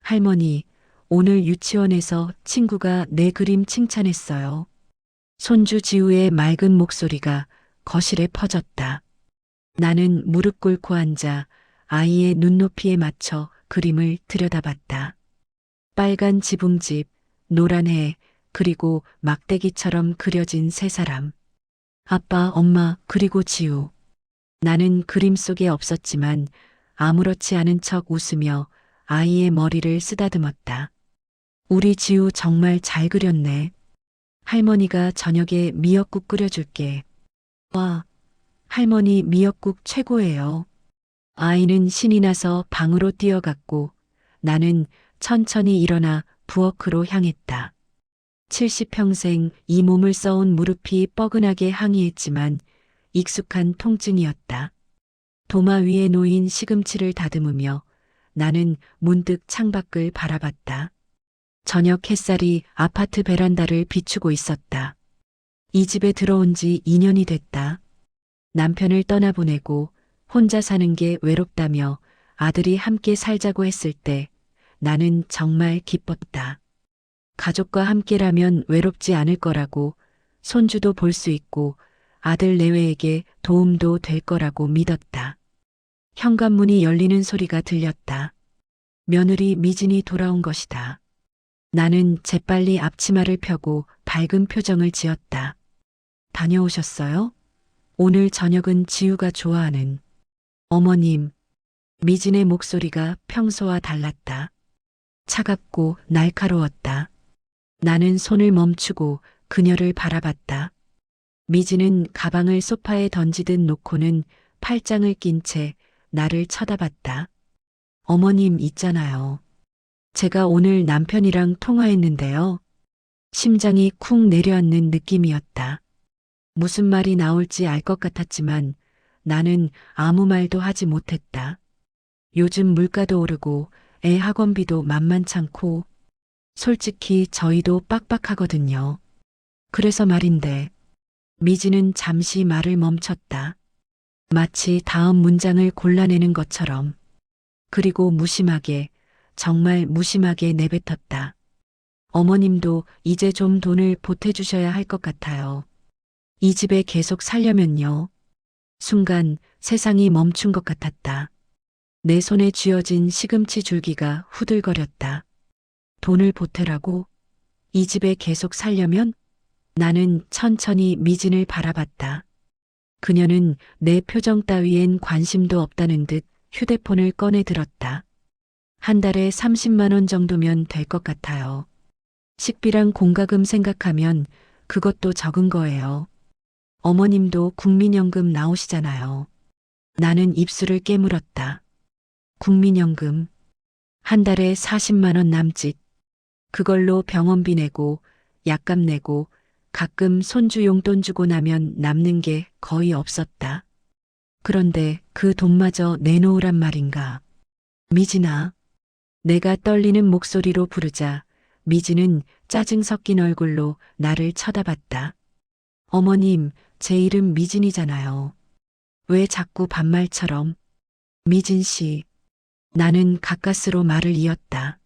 할머니, 오늘 유치원에서 친구가 내 그림 칭찬했어요. 손주 지우의 맑은 목소리가 거실에 퍼졌다. 나는 무릎 꿇고 앉아 아이의 눈높이에 맞춰 그림을 들여다봤다. 빨간 지붕집, 노란 해, 그리고 막대기처럼 그려진 세 사람. 아빠, 엄마, 그리고 지우. 나는 그림 속에 없었지만 아무렇지 않은 척 웃으며 아이의 머리를 쓰다듬었다. 우리 지우 정말 잘 그렸네. 할머니가 저녁에 미역국 끓여줄게. 와, 할머니 미역국 최고예요. 아이는 신이 나서 방으로 뛰어갔고 나는 천천히 일어나 부엌으로 향했다. 70평생 이 몸을 써온 무릎이 뻐근하게 항의했지만 익숙한 통증이었다. 도마 위에 놓인 시금치를 다듬으며 나는 문득 창밖을 바라봤다. 저녁 햇살이 아파트 베란다를 비추고 있었다. 이 집에 들어온 지 2년이 됐다. 남편을 떠나보내고 혼자 사는 게 외롭다며 아들이 함께 살자고 했을 때 나는 정말 기뻤다. 가족과 함께라면 외롭지 않을 거라고, 손주도 볼 수 있고 아들 내외에게 도움도 될 거라고 믿었다. 현관문이 열리는 소리가 들렸다. 며느리 미진이 돌아온 것이다. 나는 재빨리 앞치마를 펴고 밝은 표정을 지었다. 다녀오셨어요? 오늘 저녁은 지우가 좋아하는. 어머님, 미진의 목소리가 평소와 달랐다. 차갑고 날카로웠다. 나는 손을 멈추고 그녀를 바라봤다. 미진은 가방을 소파에 던지듯 놓고는 팔짱을 낀 채 나를 쳐다봤다. 어머님 있잖아요. 제가 오늘 남편이랑 통화했는데요. 심장이 쿵 내려앉는 느낌이었다. 무슨 말이 나올지 알 것 같았지만 나는 아무 말도 하지 못했다. 요즘 물가도 오르고 애 학원비도 만만찮고 솔직히 저희도 빡빡하거든요. 그래서 말인데 미지는 잠시 말을 멈췄다. 마치 다음 문장을 골라내는 것처럼. 그리고 무심하게, 정말 무심하게 내뱉었다. 어머님도 이제 좀 돈을 보태주셔야 할 것 같아요. 이 집에 계속 살려면요. 순간 세상이 멈춘 것 같았다. 내 손에 쥐어진 시금치 줄기가 후들거렸다. 돈을 보태라고? 이 집에 계속 살려면? 나는 천천히 미진을 바라봤다. 그녀는 내 표정 따위엔 관심도 없다는 듯 휴대폰을 꺼내 들었다. 한 달에 30만 원 정도면 될 것 같아요. 식비랑 공과금 생각하면 그것도 적은 거예요. 어머님도 국민연금 나오시잖아요. 나는 입술을 깨물었다. 국민연금. 한 달에 40만 원 남짓. 그걸로 병원비 내고 약값 내고 가끔 손주 용돈 주고 나면 남는 게 거의 없었다. 그런데 그 돈마저 내놓으란 말인가. 미진아. 내가 떨리는 목소리로 부르자 미진은 짜증 섞인 얼굴로 나를 쳐다봤다. 어머님, 제 이름 미진이잖아요. 왜 자꾸 반말처럼. 미진 씨. 나는 가까스로 말을 이었다.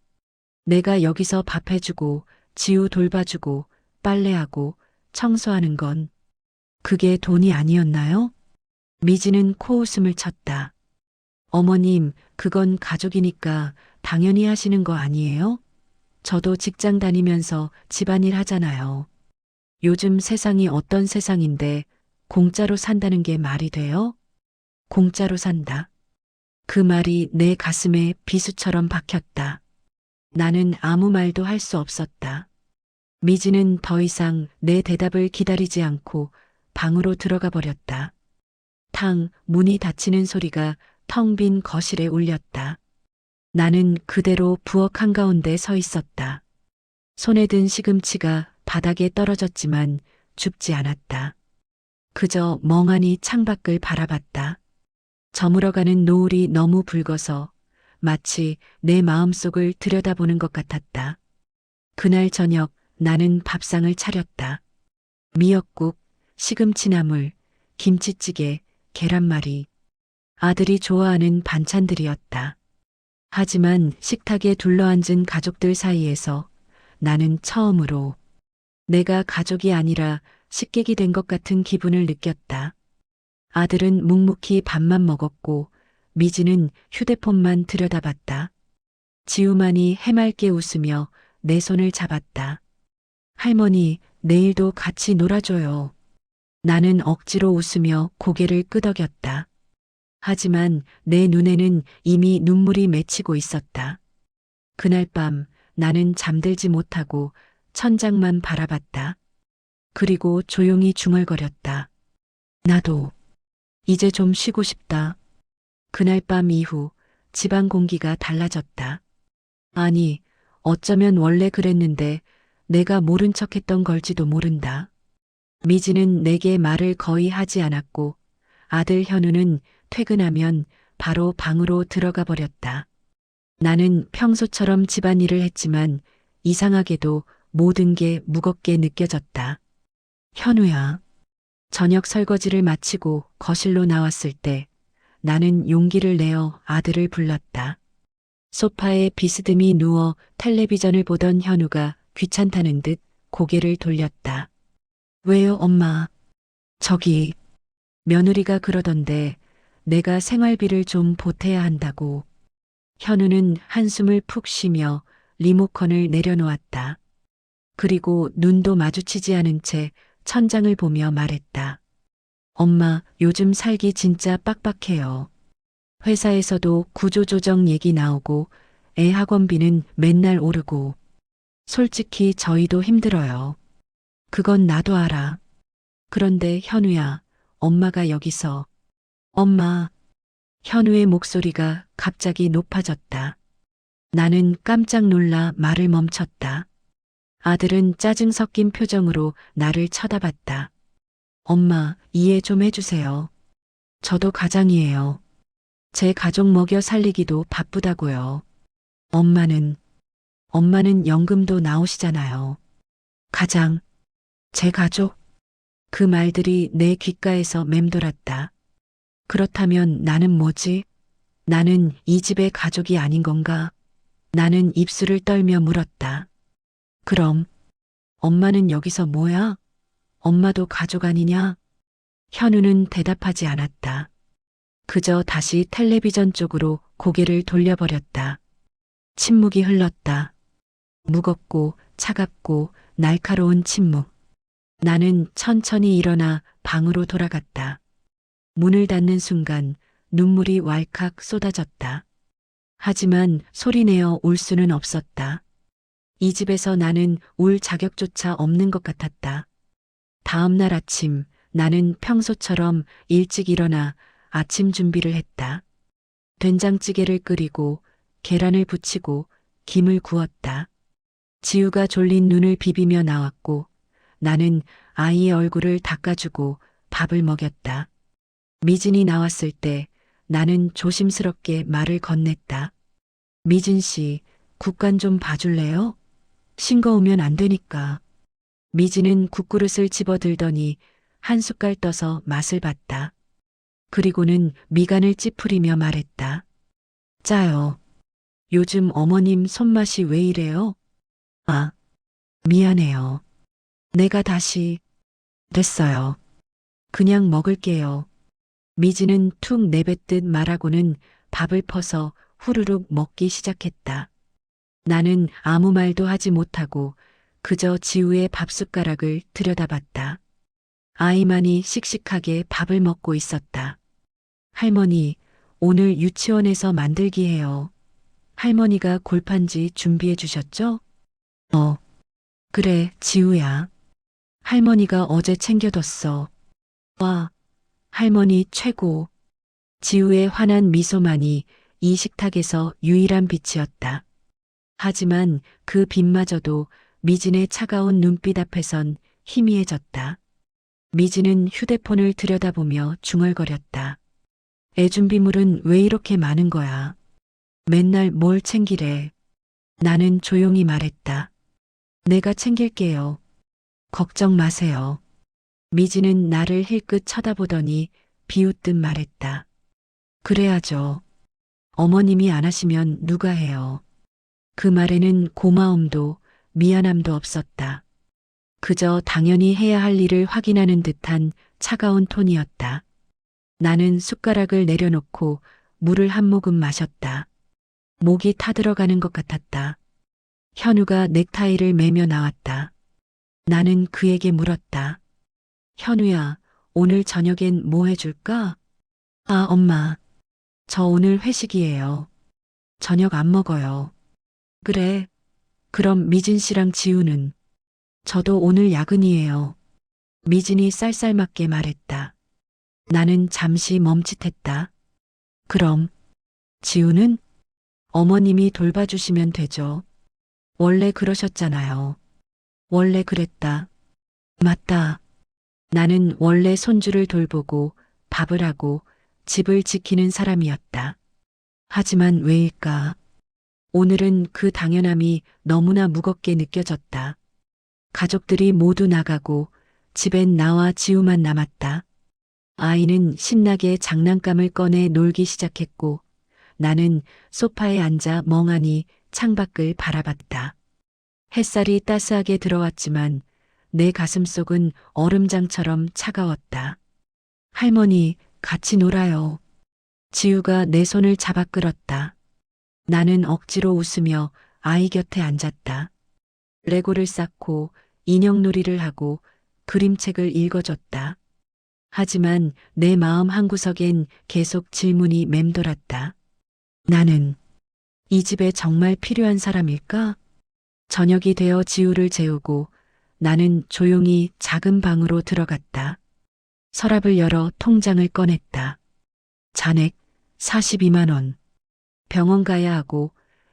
내가 여기서 밥 해주고 지우 돌봐주고 빨래하고 청소하는 건 그게 돈이 아니었나요? 미진은 코웃음을 쳤다. 어머님, 그건 가족이니까 당연히 하시는 거 아니에요? 저도 직장 다니면서 집안일 하잖아요. 요즘 세상이 어떤 세상인데 공짜로 산다는 게 말이 돼요? 공짜로 산다. 그 말이 내 가슴에 비수처럼 박혔다. 나는 아무 말도 할 수 없었다. 미지는 더 이상 내 대답을 기다리지 않고 방으로 들어가 버렸다. 탕, 문이 닫히는 소리가 텅 빈 거실에 울렸다. 나는 그대로 부엌 한가운데 서 있었다. 손에 든 시금치가 바닥에 떨어졌지만 죽지 않았다. 그저 멍하니 창밖을 바라봤다. 저물어가는 노을이 너무 붉어서 마치 내 마음속을 들여다보는 것 같았다. 그날 저녁 나는 밥상을 차렸다. 미역국, 시금치나물, 김치찌개, 계란말이. 아들이 좋아하는 반찬들이었다. 하지만 식탁에 둘러앉은 가족들 사이에서 나는 처음으로 내가 가족이 아니라 식객이 된 것 같은 기분을 느꼈다. 아들은 묵묵히 밥만 먹었고 미지는 휴대폰만 들여다봤다. 지우만이 해맑게 웃으며 내 손을 잡았다. 할머니, 내일도 같이 놀아줘요. 나는 억지로 웃으며 고개를 끄덕였다. 하지만 내 눈에는 이미 눈물이 맺히고 있었다. 그날 밤 나는 잠들지 못하고 천장만 바라봤다. 그리고 조용히 중얼거렸다. 나도 이제 좀 쉬고 싶다. 그날 밤 이후 집안 공기가 달라졌다. 아니, 어쩌면 원래 그랬는데 내가 모른 척했던 걸지도 모른다. 미지는 내게 말을 거의 하지 않았고 아들 현우는 퇴근하면 바로 방으로 들어가 버렸다. 나는 평소처럼 집안일을 했지만 이상하게도 모든 게 무겁게 느껴졌다. 현우야. 저녁 설거지를 마치고 거실로 나왔을 때 나는 용기를 내어 아들을 불렀다. 소파에 비스듬히 누워 텔레비전을 보던 현우가 귀찮다는 듯 고개를 돌렸다. 왜요, 엄마? 저기, 며느리가 그러던데 내가 생활비를 좀 보태야 한다고. 현우는 한숨을 푹 쉬며 리모컨을 내려놓았다. 그리고 눈도 마주치지 않은 채 천장을 보며 말했다. 엄마, 요즘 살기 진짜 빡빡해요. 회사에서도 구조조정 얘기 나오고 애 학원비는 맨날 오르고 솔직히 저희도 힘들어요. 그건 나도 알아. 그런데 현우야, 엄마가 여기서 엄마, 현우의 목소리가 갑자기 높아졌다. 나는 깜짝 놀라 말을 멈췄다. 아들은 짜증 섞인 표정으로 나를 쳐다봤다. 엄마, 이해 좀 해주세요. 저도 가장이에요. 제 가족 먹여 살리기도 바쁘다고요. 엄마는 연금도 나오시잖아요. 가장, 제 가족? 그 말들이 내 귓가에서 맴돌았다. 그렇다면 나는 뭐지? 나는 이 집의 가족이 아닌 건가? 나는 입술을 떨며 물었다. 그럼, 엄마는 여기서 뭐야? 엄마도 가족 아니냐? 현우는 대답하지 않았다. 그저 다시 텔레비전 쪽으로 고개를 돌려버렸다. 침묵이 흘렀다. 무겁고 차갑고 날카로운 침묵. 나는 천천히 일어나 방으로 돌아갔다. 문을 닫는 순간 눈물이 왈칵 쏟아졌다. 하지만 소리내어 울 수는 없었다. 이 집에서 나는 울 자격조차 없는 것 같았다. 다음 날 아침 나는 평소처럼 일찍 일어나 아침 준비를 했다. 된장찌개를 끓이고 계란을 부치고 김을 구웠다. 지우가 졸린 눈을 비비며 나왔고 나는 아이의 얼굴을 닦아주고 밥을 먹였다. 미진이 나왔을 때 나는 조심스럽게 말을 건넸다. 미진 씨, 국간 좀 봐줄래요? 싱거우면 안 되니까. 미진은 국그릇을 집어들더니 한 숟갈 떠서 맛을 봤다. 그리고는 미간을 찌푸리며 말했다. 짜요. 요즘 어머님 손맛이 왜 이래요? 아, 미안해요. 내가 다시, 됐어요. 그냥 먹을게요. 미지는 툭 내뱉듯 말하고는 밥을 퍼서 후루룩 먹기 시작했다. 나는 아무 말도 하지 못하고 그저 지우의 밥숟가락을 들여다봤다. 아이만이 씩씩하게 밥을 먹고 있었다. 할머니, 오늘 유치원에서 만들기 해요. 할머니가 골판지 준비해 주셨죠? 그래, 지우야. 할머니가 어제 챙겨뒀어. 와, 할머니 최고. 지우의 환한 미소만이 이 식탁에서 유일한 빛이었다. 하지만 그 빛마저도 미진의 차가운 눈빛 앞에선 희미해졌다. 미진은 휴대폰을 들여다보며 중얼거렸다. 애 준비물은 왜 이렇게 많은 거야? 맨날 뭘 챙기래? 나는 조용히 말했다. 내가 챙길게요. 걱정 마세요. 미지는 나를 힐끗 쳐다보더니 비웃듯 말했다. 그래야죠. 어머님이 안 하시면 누가 해요. 그 말에는 고마움도 미안함도 없었다. 그저 당연히 해야 할 일을 확인하는 듯한 차가운 톤이었다. 나는 숟가락을 내려놓고 물을 한 모금 마셨다. 목이 타들어가는 것 같았다. 현우가 넥타이를 매며 나왔다. 나는 그에게 물었다. 현우야, 오늘 저녁엔 뭐 해줄까? 아, 엄마. 저 오늘 회식이에요. 저녁 안 먹어요. 그래. 그럼 미진 씨랑 지우는? 저도 오늘 야근이에요. 미진이 쌀쌀맞게 말했다. 나는 잠시 멈칫했다. 그럼 지우는? 어머님이 돌봐주시면 되죠. 원래 그러셨잖아요. 원래 그랬다. 맞다. 나는 원래 손주를 돌보고 밥을 하고 집을 지키는 사람이었다. 하지만 왜일까? 오늘은 그 당연함이 너무나 무겁게 느껴졌다. 가족들이 모두 나가고 집엔 나와 지우만 남았다. 아이는 신나게 장난감을 꺼내 놀기 시작했고 나는 소파에 앉아 멍하니 창밖을 바라봤다. 햇살이 따스하게 들어왔지만 내 가슴속은 얼음장처럼 차가웠다. 할머니, 같이 놀아요. 지우가 내 손을 잡아 끌었다. 나는 억지로 웃으며 아이 곁에 앉았다. 레고를 쌓고 인형놀이를 하고 그림책을 읽어줬다. 하지만 내 마음 한구석엔 계속 질문이 맴돌았다. 나는 이 집에 정말 필요한 사람일까? 저녁이 되어 지우를 재우고 나는 조용히 작은 방으로 들어갔다. 서랍을 열어 통장을 꺼냈다. 잔액 42만 원. 병원 가야 하고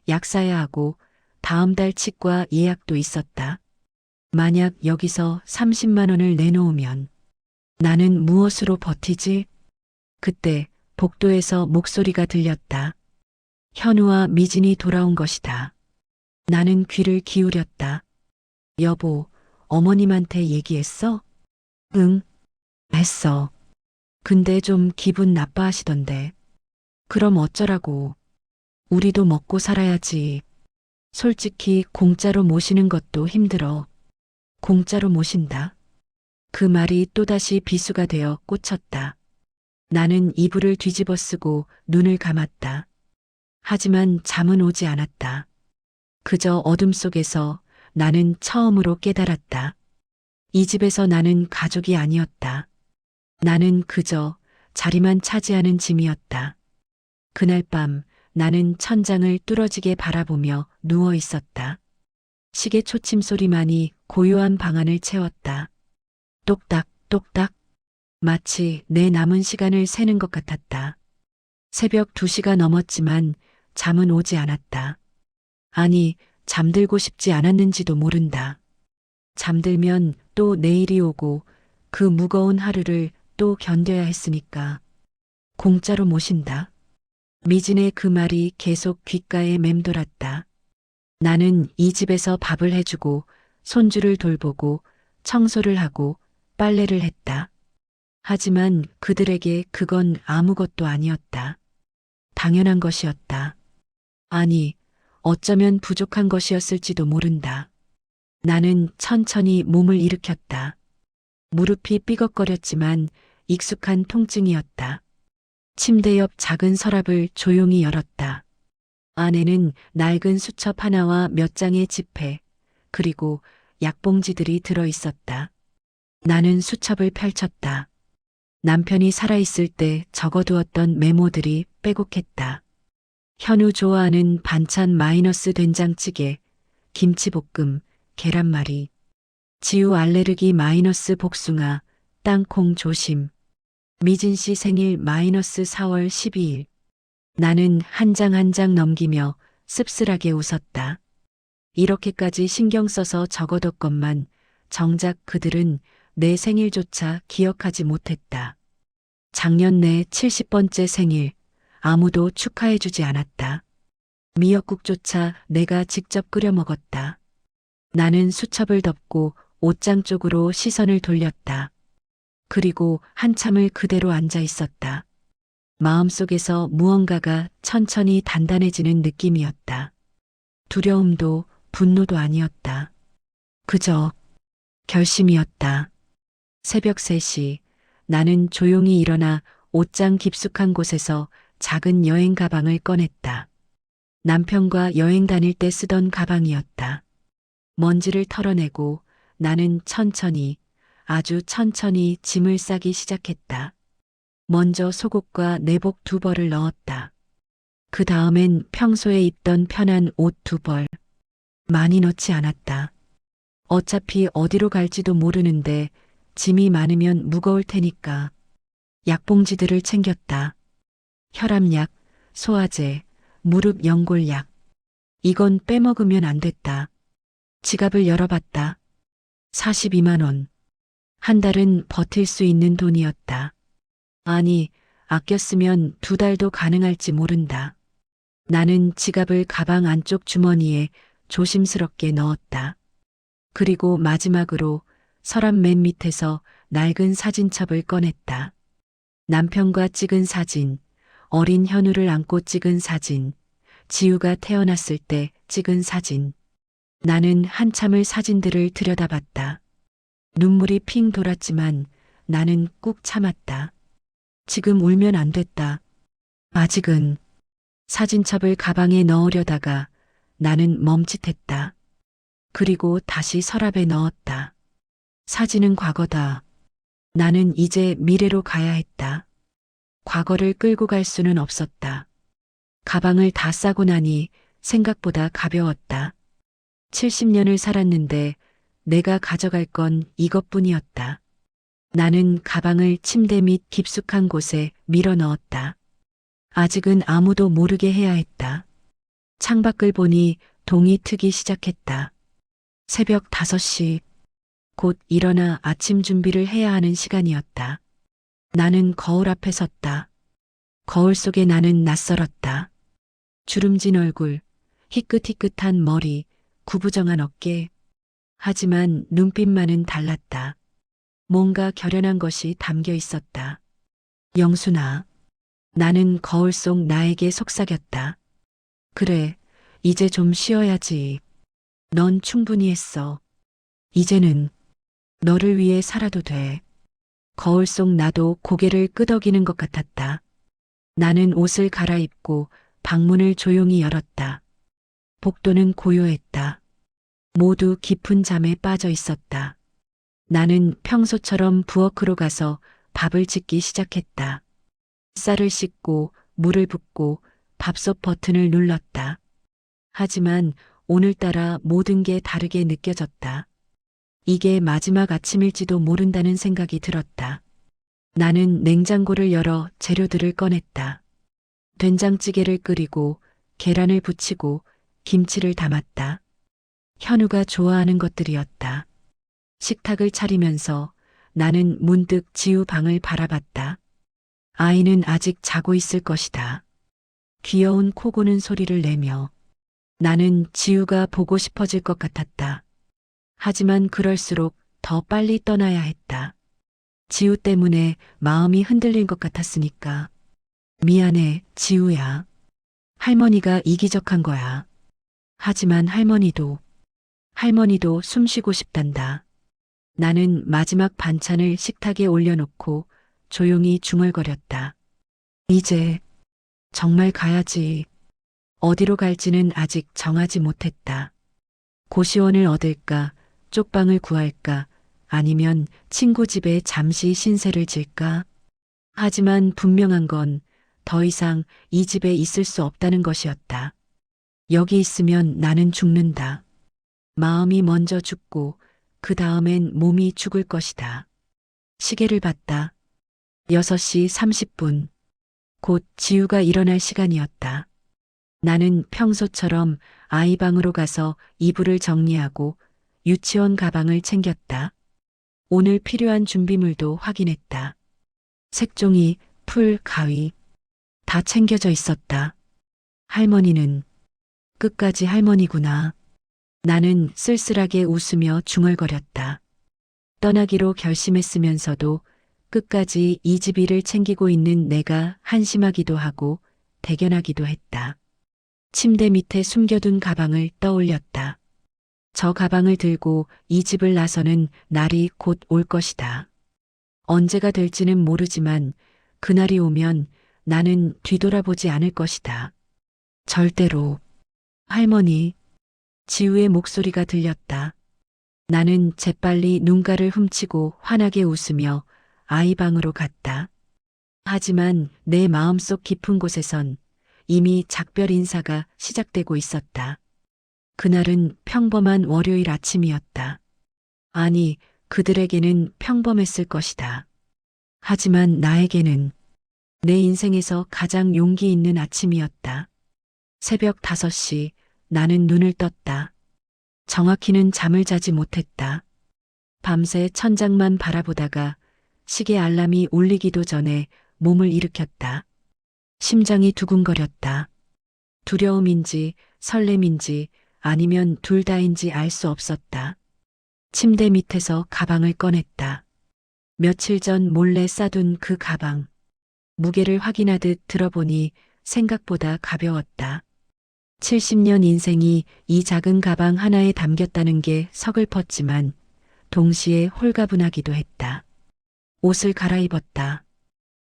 약 사야 하고 다음 달 치과 예약도 있었다. 만약 여기서 30만 원을 내놓으면 나는 무엇으로 버티지? 그때 복도에서 목소리가 들렸다. 현우와 미진이 돌아온 것이다. 나는 귀를 기울였다. 여보, 어머님한테 얘기했어? 응, 했어. 근데 좀 기분 나빠하시던데. 그럼 어쩌라고. 우리도 먹고 살아야지. 솔직히 공짜로 모시는 것도 힘들어. 공짜로 모신다. 그 말이 또다시 비수가 되어 꽂혔다. 나는 이불을 뒤집어 쓰고 눈을 감았다. 하지만 잠은 오지 않았다. 그저 어둠 속에서 나는 처음으로 깨달았다. 이 집에서 나는 가족이 아니었다. 나는 그저 자리만 차지하는 짐이었다. 그날 밤 나는 천장을 뚫어지게 바라보며 누워 있었다. 시계 초침 소리만이 고요한 방안을 채웠다. 똑딱, 똑딱. 마치 내 남은 시간을 세는 것 같았다. 새벽 2시가 넘었지만 잠은 오지 않았다. 아니, 잠들고 싶지 않았는지도 모른다. 잠들면 또 내일이 오고 그 무거운 하루를 또 견뎌야 했으니까. 공짜로 모신다. 미진의 그 말이 계속 귓가에 맴돌았다. 나는 이 집에서 밥을 해주고 손주를 돌보고 청소를 하고 빨래를 했다. 하지만 그들에게 그건 아무것도 아니었다. 당연한 것이었다. 아니, 어쩌면 부족한 것이었을지도 모른다. 나는 천천히 몸을 일으켰다. 무릎이 삐걱거렸지만 익숙한 통증이었다. 침대 옆 작은 서랍을 조용히 열었다. 안에는 낡은 수첩 하나와 몇 장의 지폐, 그리고 약봉지들이 들어 있었다. 나는 수첩을 펼쳤다. 남편이 살아있을 때 적어두었던 메모들이 빼곡했다. 현우 좋아하는 반찬 마이너스 된장찌개, 김치볶음, 계란말이. 지우 알레르기 마이너스 복숭아, 땅콩 조심. 미진 씨 생일 마이너스 4월 12일. 나는 한 장 한 장 넘기며 씁쓸하게 웃었다. 이렇게까지 신경 써서 적어뒀건만 정작 그들은 내 생일조차 기억하지 못했다. 작년 내 70번째 생일, 아무도 축하해주지 않았다. 미역국조차 내가 직접 끓여 먹었다. 나는 수첩을 덮고 옷장 쪽으로 시선을 돌렸다. 그리고 한참을 그대로 앉아 있었다. 마음속에서 무언가가 천천히 단단해지는 느낌이었다. 두려움도 분노도 아니었다. 그저 결심이었다. 새벽 3시 나는 조용히 일어나 옷장 깊숙한 곳에서 작은 여행 가방을 꺼냈다. 남편과 여행 다닐 때 쓰던 가방이었다. 먼지를 털어내고 나는 천천히, 아주 천천히 짐을 싸기 시작했다. 먼저 속옷과 내복 2벌을 넣었다. 그 다음엔 평소에 입던 편한 옷 2벌. 많이 넣지 않았다. 어차피 어디로 갈지도 모르는데 짐이 많으면 무거울 테니까. 약봉지들을 챙겼다. 혈압약, 소화제, 무릎 연골약. 이건 빼먹으면 안 됐다. 지갑을 열어봤다. 42만 원. 한 달은 버틸 수 있는 돈이었다. 아니, 아껴 쓰면 2달도 가능할지 모른다. 나는 지갑을 가방 안쪽 주머니에 조심스럽게 넣었다. 그리고 마지막으로 서랍 맨 밑에서 낡은 사진첩을 꺼냈다. 남편과 찍은 사진, 어린 현우를 안고 찍은 사진, 지우가 태어났을 때 찍은 사진. 나는 한참을 사진들을 들여다봤다. 눈물이 핑 돌았지만 나는 꾹 참았다. 지금 울면 안 됐다. 아직은. 사진첩을 가방에 넣으려다가 나는 멈칫했다. 그리고 다시 서랍에 넣었다. 사진은 과거다. 나는 이제 미래로 가야 했다. 과거를 끌고 갈 수는 없었다. 가방을 다 싸고 나니 생각보다 가벼웠다. 70년을 살았는데 내가 가져갈 건 이것뿐이었다. 나는 가방을 침대 밑 깊숙한 곳에 밀어 넣었다. 아직은 아무도 모르게 해야 했다. 창밖을 보니 동이 트기 시작했다. 새벽 5시. 곧 일어나 아침 준비를 해야 하는 시간이었다. 나는 거울 앞에 섰다. 거울 속에 나는 낯설었다. 주름진 얼굴, 희끗희끗한 머리, 구부정한 어깨. 하지만 눈빛만은 달랐다. 뭔가 결연한 것이 담겨 있었다. 영순아. 나는 거울 속 나에게 속삭였다. 그래, 이제 좀 쉬어야지. 넌 충분히 했어. 이제는 너를 위해 살아도 돼. 거울 속 나도 고개를 끄덕이는 것 같았다. 나는 옷을 갈아입고 방문을 조용히 열었다. 복도는 고요했다. 모두 깊은 잠에 빠져 있었다. 나는 평소처럼 부엌으로 가서 밥을 짓기 시작했다. 쌀을 씻고 물을 붓고 밥솥 버튼을 눌렀다. 하지만 오늘따라 모든 게 다르게 느껴졌다. 이게 마지막 아침일지도 모른다는 생각이 들었다. 나는 냉장고를 열어 재료들을 꺼냈다. 된장찌개를 끓이고 계란을 부치고 김치를 담았다. 현우가 좋아하는 것들이었다. 식탁을 차리면서 나는 문득 지우 방을 바라봤다. 아이는 아직 자고 있을 것이다. 귀여운 코 고는 소리를 내며 나는 지우가 보고 싶어질 것 같았다. 하지만 그럴수록 더 빨리 떠나야 했다. 지우 때문에 마음이 흔들린 것 같았으니까. 미안해, 지우야. 할머니가 이기적한 거야. 하지만 할머니도 숨 쉬고 싶단다. 나는 마지막 반찬을 식탁에 올려놓고 조용히 중얼거렸다. 이제 정말 가야지. 어디로 갈지는 아직 정하지 못했다. 고시원을 얻을까, 쪽방을 구할까, 아니면 친구 집에 잠시 신세를 질까? 하지만 분명한 건 더 이상 이 집에 있을 수 없다는 것이었다. 여기 있으면 나는 죽는다. 마음이 먼저 죽고 그 다음엔 몸이 죽을 것이다. 시계를 봤다. 6시 30분. 곧 지우가 일어날 시간이었다. 나는 평소처럼 아이 방으로 가서 이불을 정리하고 유치원 가방을 챙겼다. 오늘 필요한 준비물도 확인했다. 색종이, 풀, 가위 다 챙겨져 있었다. 할머니는 끝까지 할머니구나. 나는 쓸쓸하게 웃으며 중얼거렸다. 떠나기로 결심했으면서도 끝까지 이 집 일을 챙기고 있는 내가 한심하기도 하고 대견하기도 했다. 침대 밑에 숨겨둔 가방을 떠올렸다. 저 가방을 들고 이 집을 나서는 날이 곧 올 것이다. 언제가 될지는 모르지만 그날이 오면 나는 뒤돌아보지 않을 것이다. 절대로. 할머니, 지우의 목소리가 들렸다. 나는 재빨리 눈가를 훔치고 환하게 웃으며 아이 방으로 갔다. 하지만 내 마음속 깊은 곳에선 이미 작별 인사가 시작되고 있었다. 그날은 평범한 월요일 아침이었다. 아니, 그들에게는 평범했을 것이다. 하지만 나에게는 내 인생에서 가장 용기 있는 아침이었다. 새벽 5시 나는 눈을 떴다. 정확히는 잠을 자지 못했다. 밤새 천장만 바라보다가 시계 알람이 울리기도 전에 몸을 일으켰다. 심장이 두근거렸다. 두려움인지 설렘인지 아니면 둘 다인지 알 수 없었다. 침대 밑에서 가방을 꺼냈다. 며칠 전 몰래 싸둔 그 가방. 무게를 확인하듯 들어보니 생각보다 가벼웠다. 70년 인생이 이 작은 가방 하나에 담겼다는 게 서글펐지만 동시에 홀가분하기도 했다. 옷을 갈아입었다.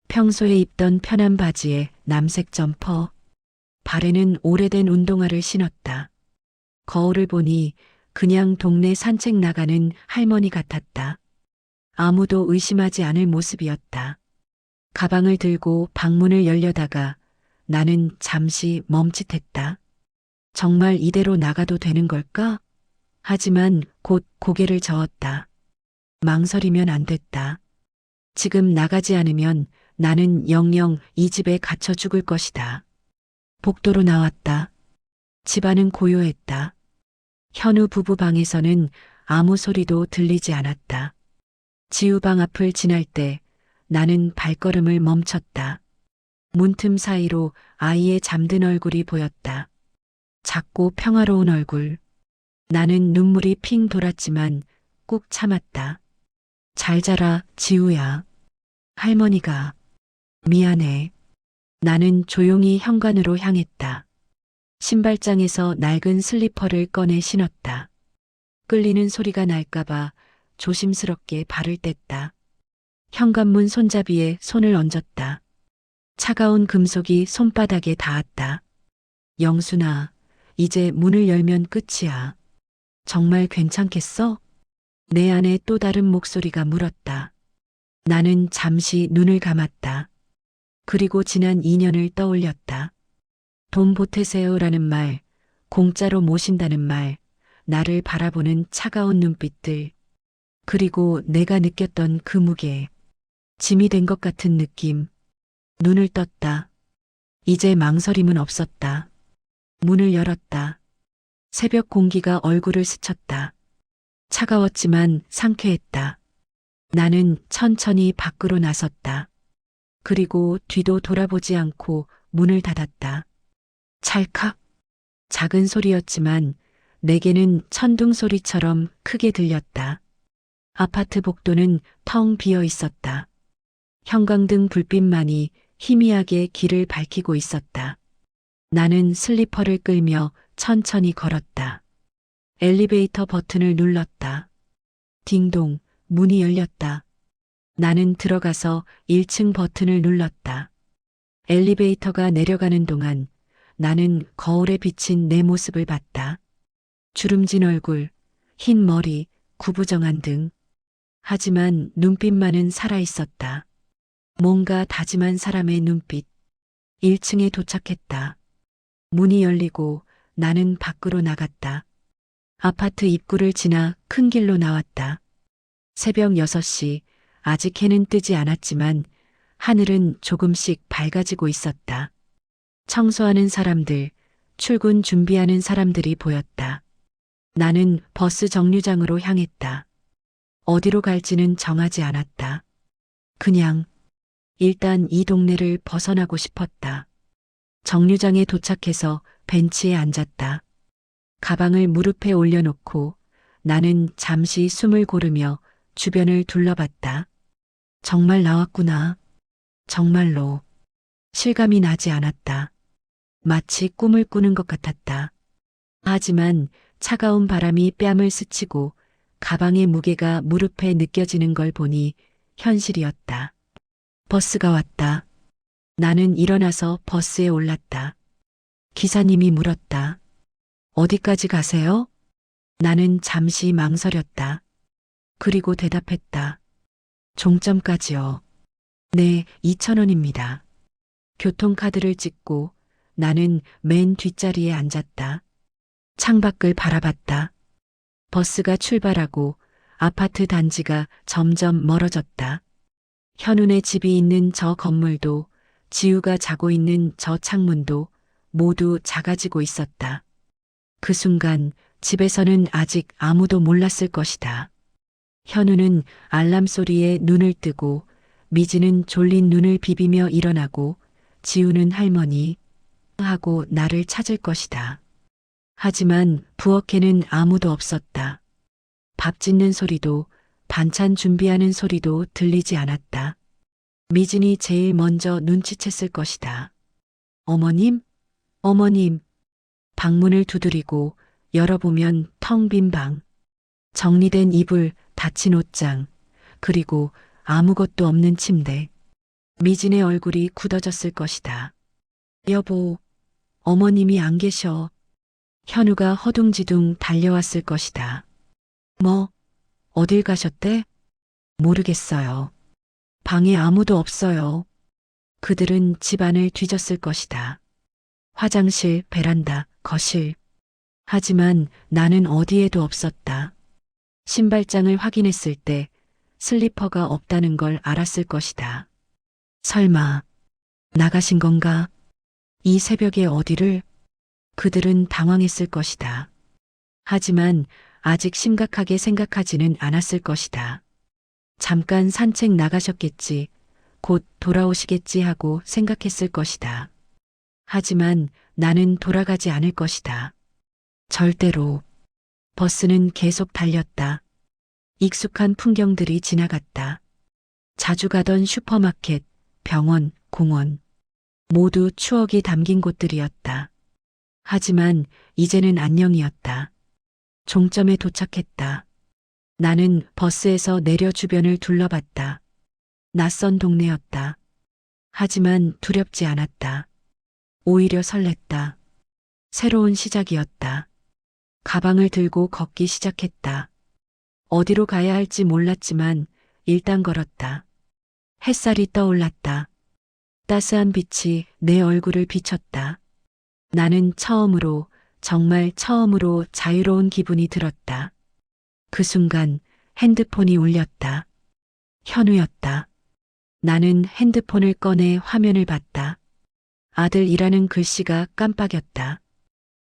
평소에 입던 편한 바지에 남색 점퍼, 발에는 오래된 운동화를 신었다. 거울을 보니 그냥 동네 산책 나가는 할머니 같았다. 아무도 의심하지 않을 모습이었다. 가방을 들고 방문을 열려다가 나는 잠시 멈칫했다. 정말 이대로 나가도 되는 걸까? 하지만 곧 고개를 저었다. 망설이면 안 됐다. 지금 나가지 않으면 나는 영영 이 집에 갇혀 죽을 것이다. 복도로 나왔다. 집안은 고요했다. 현우 부부 방에서는 아무 소리도 들리지 않았다. 지우 방 앞을 지날 때 나는 발걸음을 멈췄다. 문틈 사이로 아이의 잠든 얼굴이 보였다. 작고 평화로운 얼굴. 나는 눈물이 핑 돌았지만 꾹 참았다. 잘 자라, 지우야. 할머니가. 미안해. 나는 조용히 현관으로 향했다. 신발장에서 낡은 슬리퍼를 꺼내 신었다. 끌리는 소리가 날까봐 조심스럽게 발을 뗐다. 현관문 손잡이에 손을 얹었다. 차가운 금속이 손바닥에 닿았다. 영순아, 이제 문을 열면 끝이야. 정말 괜찮겠어? 내 안에 또 다른 목소리가 물었다. 나는 잠시 눈을 감았다. 그리고 지난 2년을 떠올렸다. 돈 보태세요라는 말, 공짜로 모신다는 말, 나를 바라보는 차가운 눈빛들, 그리고 내가 느꼈던 그 무게, 짐이 된 것 같은 느낌. 눈을 떴다. 이제 망설임은 없었다. 문을 열었다. 새벽 공기가 얼굴을 스쳤다. 차가웠지만 상쾌했다. 나는 천천히 밖으로 나섰다. 그리고 뒤도 돌아보지 않고 문을 닫았다. 찰칵. 작은 소리였지만 내게는 천둥 소리처럼 크게 들렸다. 아파트 복도는 텅 비어 있었다. 형광등 불빛만이 희미하게 길을 밝히고 있었다. 나는 슬리퍼를 끌며 천천히 걸었다. 엘리베이터 버튼을 눌렀다. 딩동, 문이 열렸다. 나는 들어가서 1층 버튼을 눌렀다. 엘리베이터가 내려가는 동안 나는 거울에 비친 내 모습을 봤다. 주름진 얼굴, 흰 머리, 구부정한 등. 하지만 눈빛만은 살아있었다. 뭔가 다짐한 사람의 눈빛. 1층에 도착했다. 문이 열리고 나는 밖으로 나갔다. 아파트 입구를 지나 큰 길로 나왔다. 새벽 6시, 아직 해는 뜨지 않았지만 하늘은 조금씩 밝아지고 있었다. 청소하는 사람들, 출근 준비하는 사람들이 보였다. 나는 버스 정류장으로 향했다. 어디로 갈지는 정하지 않았다. 그냥 일단 이 동네를 벗어나고 싶었다. 정류장에 도착해서 벤치에 앉았다. 가방을 무릎에 올려놓고 나는 잠시 숨을 고르며 주변을 둘러봤다. 정말 나왔구나. 정말로. 실감이 나지 않았다. 마치 꿈을 꾸는 것 같았다. 하지만 차가운 바람이 뺨을 스치고 가방의 무게가 무릎에 느껴지는 걸 보니 현실이었다. 버스가 왔다. 나는 일어나서 버스에 올랐다. 기사님이 물었다. 어디까지 가세요? 나는 잠시 망설였다. 그리고 대답했다. 종점까지요. 네, 2,000원입니다. 교통카드를 찍고 나는 맨 뒷자리에 앉았다. 창밖을 바라봤다. 버스가 출발하고 아파트 단지가 점점 멀어졌다. 현운의 집이 있는 저 건물도 지우가 자고 있는 저 창문도 모두 작아지고 있었다. 그 순간 집에서는 아직 아무도 몰랐을 것이다. 현우는 알람 소리에 눈을 뜨고 미지는 졸린 눈을 비비며 일어나고 지우는 할머니 하고 나를 찾을 것이다. 하지만 부엌에는 아무도 없었다. 밥 짓는 소리도 반찬 준비하는 소리도 들리지 않았다. 미진이 제일 먼저 눈치챘을 것이다. 어머님? 어머님. 방문을 두드리고 열어보면 텅 빈 방. 정리된 이불, 닫힌 옷장, 그리고 아무것도 없는 침대. 미진의 얼굴이 굳어졌을 것이다. 여보, 어머님이 안 계셔. 현우가 허둥지둥 달려왔을 것이다. 뭐, 어딜 가셨대? 모르겠어요. 방에 아무도 없어요. 그들은 집안을 뒤졌을 것이다. 화장실, 베란다, 거실. 하지만 나는 어디에도 없었다. 신발장을 확인했을 때 슬리퍼가 없다는 걸 알았을 것이다. 설마 나가신 건가? 이 새벽에 어디를? 그들은 당황했을 것이다. 하지만 아직 심각하게 생각하지는 않았을 것이다. 잠깐 산책 나가셨겠지, 곧 돌아오시겠지 하고 생각했을 것이다. 하지만 나는 돌아가지 않을 것이다. 절대로. 버스는 계속 달렸다. 익숙한 풍경들이 지나갔다. 자주 가던 슈퍼마켓, 병원, 공원. 모두 추억이 담긴 곳들이었다. 하지만 이제는 안녕이었다. 종점에 도착했다. 나는 버스에서 내려 주변을 둘러봤다. 낯선 동네였다. 하지만 두렵지 않았다. 오히려 설렜다. 새로운 시작이었다. 가방을 들고 걷기 시작했다. 어디로 가야 할지 몰랐지만 일단 걸었다. 햇살이 떠올랐다. 따스한 빛이 내 얼굴을 비쳤다. 나는 처음으로, 정말 처음으로 자유로운 기분이 들었다. 그 순간 핸드폰이 울렸다. 현우였다. 나는 핸드폰을 꺼내 화면을 봤다. 아들이라는 글씨가 깜빡였다.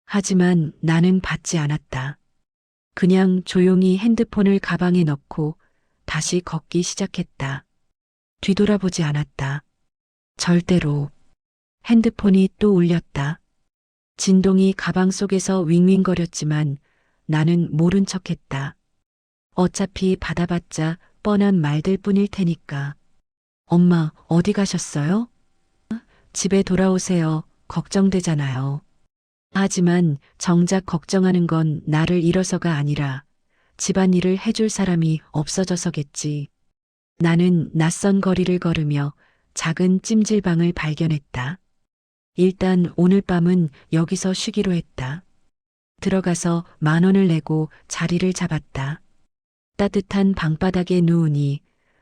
하지만 나는 받지 않았다. 그냥 조용히 핸드폰을 가방에 넣고 다시 걷기 시작했다. 뒤돌아보지 않았다. 절대로. 핸드폰이 또 울렸다. 진동이 가방 속에서 윙윙거렸지만 나는 모른 척했다. 어차피 받아봤자 뻔한 말들 뿐일 테니까. 엄마, 어디 가셨어요? 집에 돌아오세요. 걱정되잖아요. 하지만 정작 걱정하는 건 나를 잃어서가 아니라 집안일을 해줄 사람이 없어져서겠지. 나는 낯선 거리를 걸으며 작은 찜질방을 발견했다. 일단 오늘 밤은 여기서 쉬기로 했다. 들어가서 10,000원을 내고 자리를 잡았다. 따뜻한 방바닥에 누우니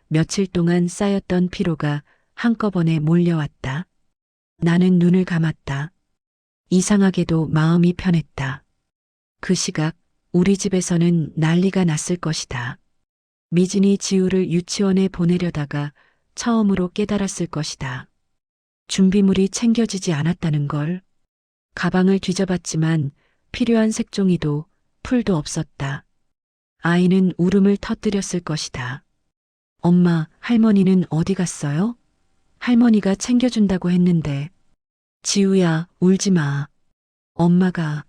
며칠 동안 쌓였던 피로가 한꺼번에 몰려왔다. 나는 눈을 감았다. 이상하게도 마음이 편했다. 그 시각 우리 집에서는 난리가 났을 것이다. 미진이 지우를 유치원에 보내려다가 처음으로 깨달았을 것이다. 준비물이 챙겨지지 않았다는 걸. 가방을 뒤져봤지만 필요한 색종이도 풀도 없었다. 아이는 울음을 터뜨렸을 것이다. 엄마, 할머니는 어디 갔어요? 할머니가 챙겨준다고 했는데. 지우야, 울지 마. 엄마가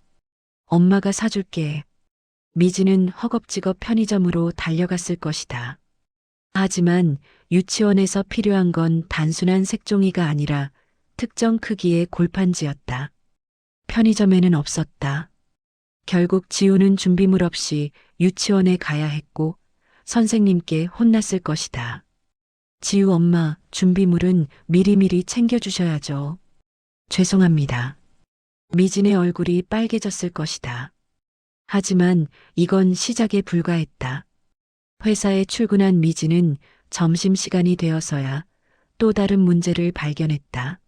사줄게. 미지는 허겁지겁 편의점으로 달려갔을 것이다. 하지만 유치원에서 필요한 건 단순한 색종이가 아니라 특정 크기의 골판지였다. 편의점에는 없었다. 결국 지우는 준비물 없이 유치원에 가야 했고 선생님께 혼났을 것이다. 지우 엄마, 준비물은 미리미리 챙겨주셔야죠. 죄송합니다. 미진의 얼굴이 빨개졌을 것이다. 하지만 이건 시작에 불과했다. 회사에 출근한 미진은 점심시간이 되어서야 또 다른 문제를 발견했다.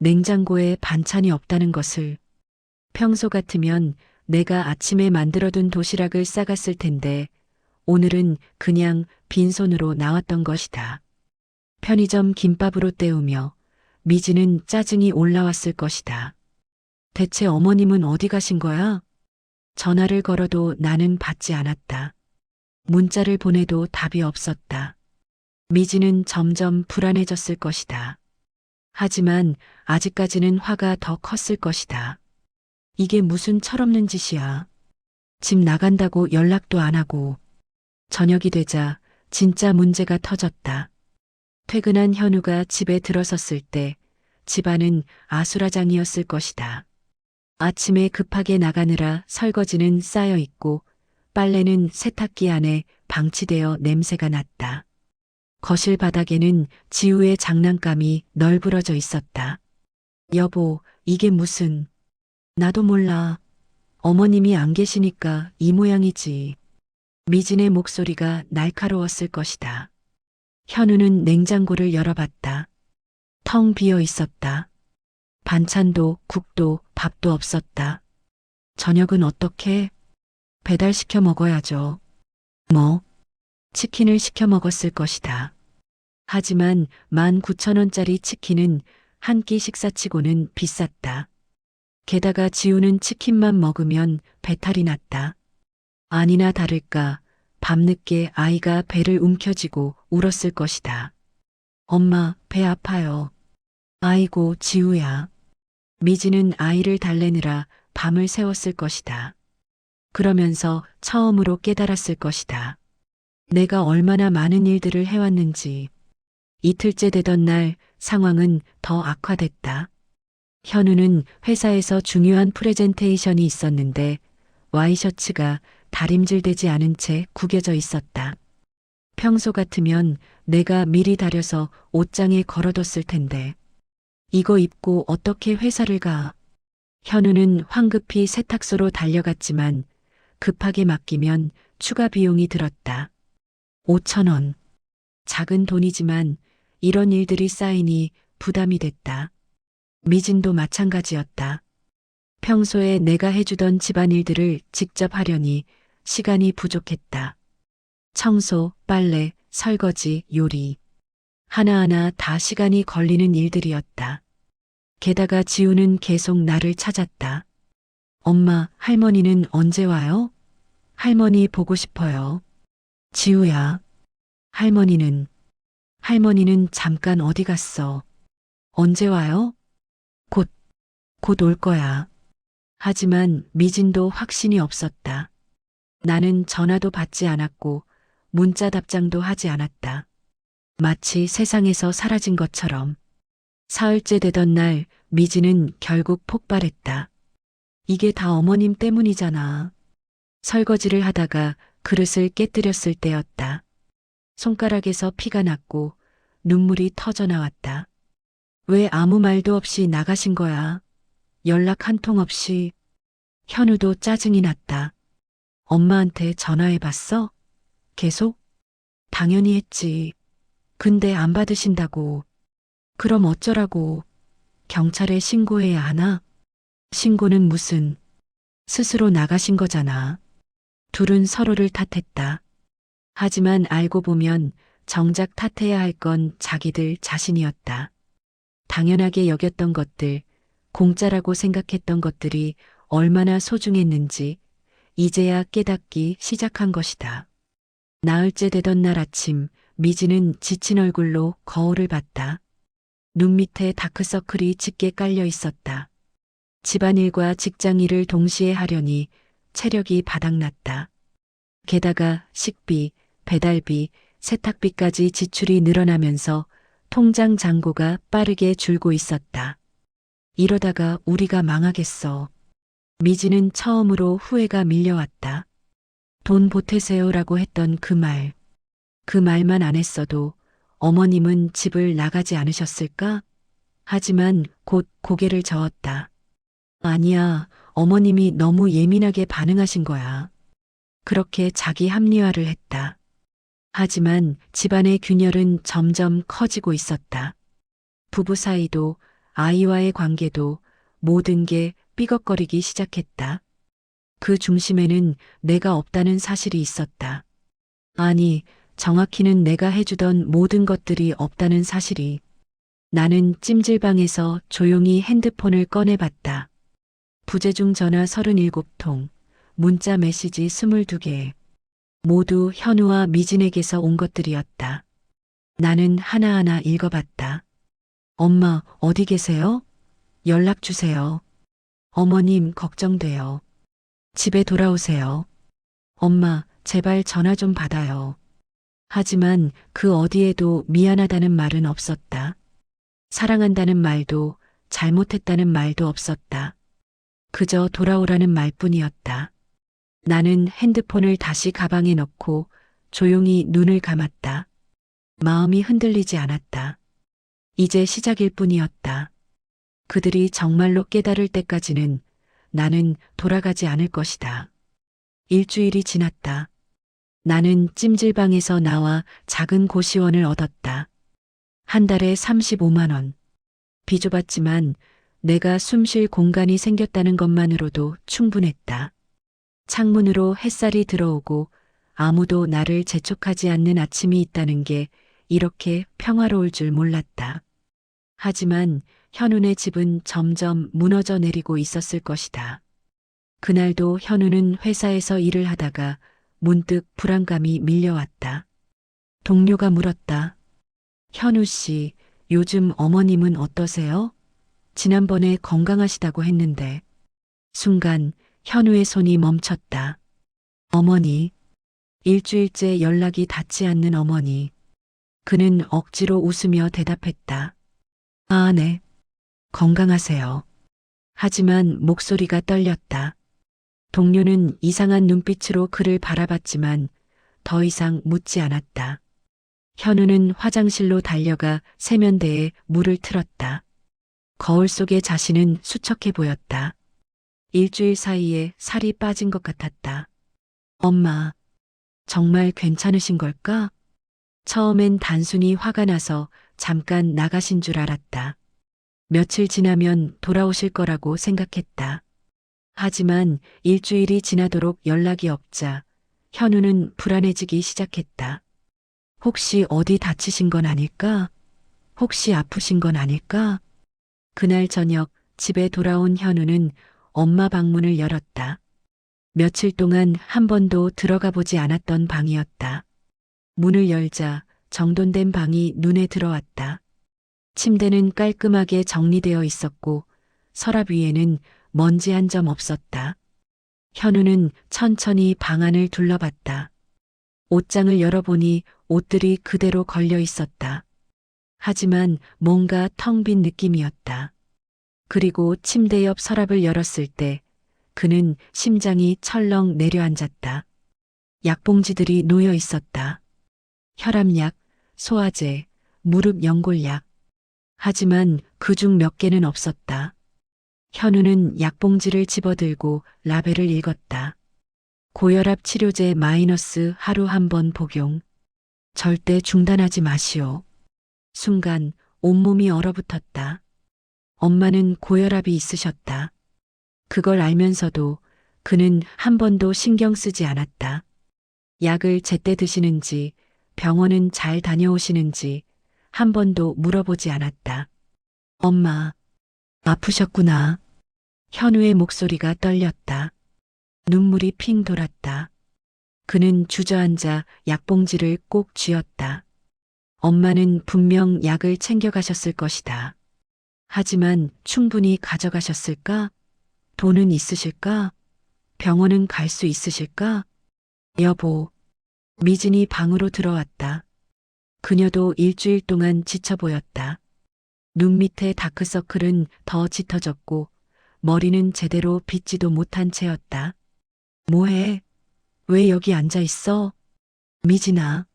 냉장고에 반찬이 없다는 것을. 평소 같으면 내가 아침에 만들어둔 도시락을 싸갔을 텐데 오늘은 그냥 빈손으로 나왔던 것이다. 편의점 김밥으로 때우며 미진은 짜증이 올라왔을 것이다. 대체 어머님은 어디 가신 거야? 전화를 걸어도 나는 받지 않았다. 문자를 보내도 답이 없었다. 미진은 점점 불안해졌을 것이다. 하지만 아직까지는 화가 더 컸을 것이다. 이게 무슨 철없는 짓이야. 집 나간다고 연락도 안 하고. 저녁이 되자 진짜 문제가 터졌다. 퇴근한 현우가 집에 들어섰을 때 집안은 아수라장이었을 것이다. 아침에 급하게 나가느라 설거지는 쌓여 있고 빨래는 세탁기 안에 방치되어 냄새가 났다. 거실 바닥에는 지우의 장난감이 널브러져 있었다. 여보, 이게 무슨... 나도 몰라. 어머님이 안 계시니까 이 모양이지. 미진의 목소리가 날카로웠을 것이다. 현우는 냉장고를 열어봤다. 텅 비어 있었다. 반찬도 국도 밥도 없었다. 저녁은 어떻게? 배달시켜 먹어야죠. 뭐? 치킨을 시켜 먹었을 것이다. 하지만 19,000원짜리 치킨은 한 끼 식사치고는 비쌌다. 게다가 지우는 치킨만 먹으면 배탈이 났다. 아니나 다를까 밤늦게 아이가 배를 움켜쥐고 울었을 것이다. 엄마, 배 아파요. 아이고, 지우야. 미지는 아이를 달래느라 밤을 새웠을 것이다. 그러면서 처음으로 깨달았을 것이다. 내가 얼마나 많은 일들을 해왔는지. 이틀째 되던 날 상황은 더 악화됐다. 현우는 회사에서 중요한 프레젠테이션이 있었는데 와이셔츠가 다림질되지 않은 채 구겨져 있었다. 평소 같으면 내가 미리 다려서 옷장에 걸어뒀을 텐데 이거 입고 어떻게 회사를 가? 현우는 황급히 세탁소로 달려갔지만 급하게 맡기면 추가 비용이 들었다. 5,000원. 작은 돈이지만 이런 일들이 쌓이니 부담이 됐다. 미진도 마찬가지였다. 평소에 내가 해주던 집안일들을 직접 하려니 시간이 부족했다. 청소, 빨래, 설거지, 요리. 하나하나 다 시간이 걸리는 일들이었다. 게다가 지우는 계속 나를 찾았다. 엄마, 할머니는 언제 와요? 할머니 보고 싶어요. 지우야. 할머니는 잠깐 어디 갔어? 언제 와요? 곧 올 거야. 하지만 미진도 확신이 없었다. 나는 전화도 받지 않았고 문자 답장도 하지 않았다. 마치 세상에서 사라진 것처럼. 사흘째 되던 날 미진은 결국 폭발했다. 이게 다 어머님 때문이잖아. 설거지를 하다가 그릇을 깨뜨렸을 때였다. 손가락에서 피가 났고 눈물이 터져 나왔다. 왜 아무 말도 없이 나가신 거야? 연락 한 통 없이. 현우도 짜증이 났다. 엄마한테 전화해봤어? 계속? 당연히 했지. 근데 안 받으신다고. 그럼 어쩌라고. 경찰에 신고해야 하나? 신고는 무슨. 스스로 나가신 거잖아. 둘은 서로를 탓했다. 하지만 알고 보면 정작 탓해야 할 건 자기들 자신이었다. 당연하게 여겼던 것들, 공짜라고 생각했던 것들이 얼마나 소중했는지 이제야 깨닫기 시작한 것이다. 나흘째 되던 날 아침, 미지는 지친 얼굴로 거울을 봤다. 눈 밑에 다크서클이 짙게 깔려 있었다. 집안일과 직장일을 동시에 하려니 체력이 바닥났다. 게다가 식비, 배달비, 세탁비까지 지출이 늘어나면서 통장 잔고가 빠르게 줄고 있었다. 이러다가 우리가 망하겠어. 미지는 처음으로 후회가 밀려왔다. 돈 보태세요라고 했던 그 말. 그 말만 안 했어도 어머님은 집을 나가지 않으셨을까? 하지만 곧 고개를 저었다. 아니야, 어머님이 너무 예민하게 반응하신 거야. 그렇게 자기 합리화를 했다. 하지만 집안의 균열은 점점 커지고 있었다. 부부 사이도 아이와의 관계도 모든 게 삐걱거리기 시작했다. 그 중심에는 내가 없다는 사실이 있었다. 아니, 정확히는 내가 해주던 모든 것들이 없다는 사실이. 나는 찜질방에서 조용히 핸드폰을 꺼내봤다. 부재중 전화 37통, 문자 메시지 22개. 모두 현우와 미진에게서 온 것들이었다. 나는 하나하나 읽어봤다. 엄마, 어디 계세요? 연락 주세요. 어머님, 걱정돼요. 집에 돌아오세요. 엄마, 제발 전화 좀 받아요. 하지만 그 어디에도 미안하다는 말은 없었다. 사랑한다는 말도 잘못했다는 말도 없었다. 그저 돌아오라는 말뿐이었다. 나는 핸드폰을 다시 가방에 넣고 조용히 눈을 감았다. 마음이 흔들리지 않았다. 이제 시작일 뿐이었다. 그들이 정말로 깨달을 때까지는 나는 돌아가지 않을 것이다. 일주일이 지났다. 나는 찜질방에서 나와 작은 고시원을 얻었다. 한 달에 35만 원. 비좁았지만 내가 숨 쉴 공간이 생겼다는 것만으로도 충분했다. 창문으로 햇살이 들어오고 아무도 나를 재촉하지 않는 아침이 있다는 게 이렇게 평화로울 줄 몰랐다. 하지만 현우네 집은 점점 무너져 내리고 있었을 것이다. 그날도 현우는 회사에서 일을 하다가 문득 불안감이 밀려왔다. 동료가 물었다. 현우 씨, 요즘 어머님은 어떠세요? 지난번에 건강하시다고 했는데. 순간 현우의 손이 멈췄다. 어머니. 일주일째 연락이 닿지 않는 어머니. 그는 억지로 웃으며 대답했다. 아, 네. 건강하세요. 하지만 목소리가 떨렸다. 동료는 이상한 눈빛으로 그를 바라봤지만 더 이상 묻지 않았다. 현우는 화장실로 달려가 세면대에 물을 틀었다. 거울 속의 자신은 수척해 보였다. 일주일 사이에 살이 빠진 것 같았다. 엄마, 정말 괜찮으신 걸까? 처음엔 단순히 화가 나서 잠깐 나가신 줄 알았다. 며칠 지나면 돌아오실 거라고 생각했다. 하지만 일주일이 지나도록 연락이 없자 현우는 불안해지기 시작했다. 혹시 어디 다치신 건 아닐까? 혹시 아프신 건 아닐까? 그날 저녁 집에 돌아온 현우는 엄마 방문을 열었다. 며칠 동안 한 번도 들어가 보지 않았던 방이었다. 문을 열자 정돈된 방이 눈에 들어왔다. 침대는 깔끔하게 정리되어 있었고 서랍 위에는 먼지 한 점 없었다. 현우는 천천히 방 안을 둘러봤다. 옷장을 열어보니 옷들이 그대로 걸려 있었다. 하지만 뭔가 텅 빈 느낌이었다. 그리고 침대 옆 서랍을 열었을 때 그는 심장이 철렁 내려앉았다. 약봉지들이 놓여 있었다. 혈압약, 소화제, 무릎 연골약. 하지만 그중 몇 개는 없었다. 현우는 약봉지를 집어들고 라벨을 읽었다. 고혈압 치료제 마이너스 하루 한 번 복용. 절대 중단하지 마시오. 순간 온몸이 얼어붙었다. 엄마는 고혈압이 있으셨다. 그걸 알면서도 그는 한 번도 신경 쓰지 않았다. 약을 제때 드시는지, 병원은 잘 다녀오시는지 한 번도 물어보지 않았다. 엄마, 아프셨구나. 현우의 목소리가 떨렸다. 눈물이 핑 돌았다. 그는 주저앉아 약봉지를 꼭 쥐었다. 엄마는 분명 약을 챙겨가셨을 것이다. 하지만 충분히 가져가셨을까? 돈은 있으실까? 병원은 갈 수 있으실까? 여보, 미진이 방으로 들어왔다. 그녀도 일주일 동안 지쳐 보였다. 눈 밑에 다크서클은 더 짙어졌고 머리는 제대로 빗지도 못한 채였다. 뭐해? 왜 여기 앉아 있어? 미진아.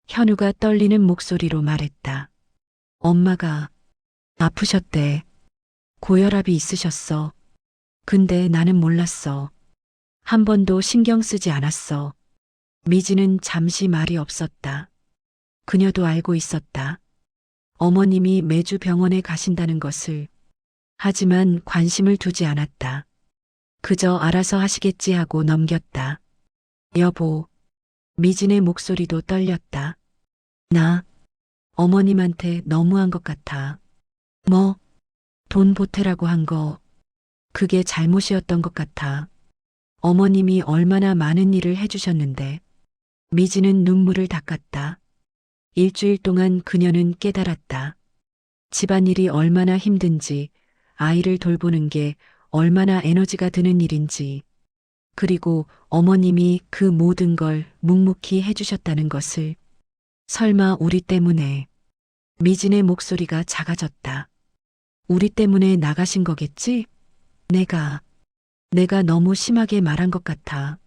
현우가 떨리는 목소리로 말했다. 엄마가 아프셨대. 고혈압이 있으셨어. 근데 나는 몰랐어. 한 번도 신경 쓰지 않았어. 미지는 잠시 말이 없었다. 그녀도 알고 있었다. 어머님이 매주 병원에 가신다는 것을. 하지만 관심을 두지 않았다. 그저 알아서 하시겠지 하고 넘겼다. 여보. 미진의 목소리도 떨렸다. 나 어머님한테 너무한 것 같아. 뭐? 돈 보태라고 한 거. 그게 잘못이었던 것 같아. 어머님이 얼마나 많은 일을 해주셨는데. 미지는 눈물을 닦았다. 일주일 동안 그녀는 깨달았다. 집안일이 얼마나 힘든지, 아이를 돌보는 게 얼마나 에너지가 드는 일인지, 그리고 어머님이 그 모든 걸 묵묵히 해주셨다는 것을. 설마 우리 때문에. 미진의 목소리가 작아졌다. 우리 때문에 나가신 거겠지? 내가 너무 심하게 말한 것 같아.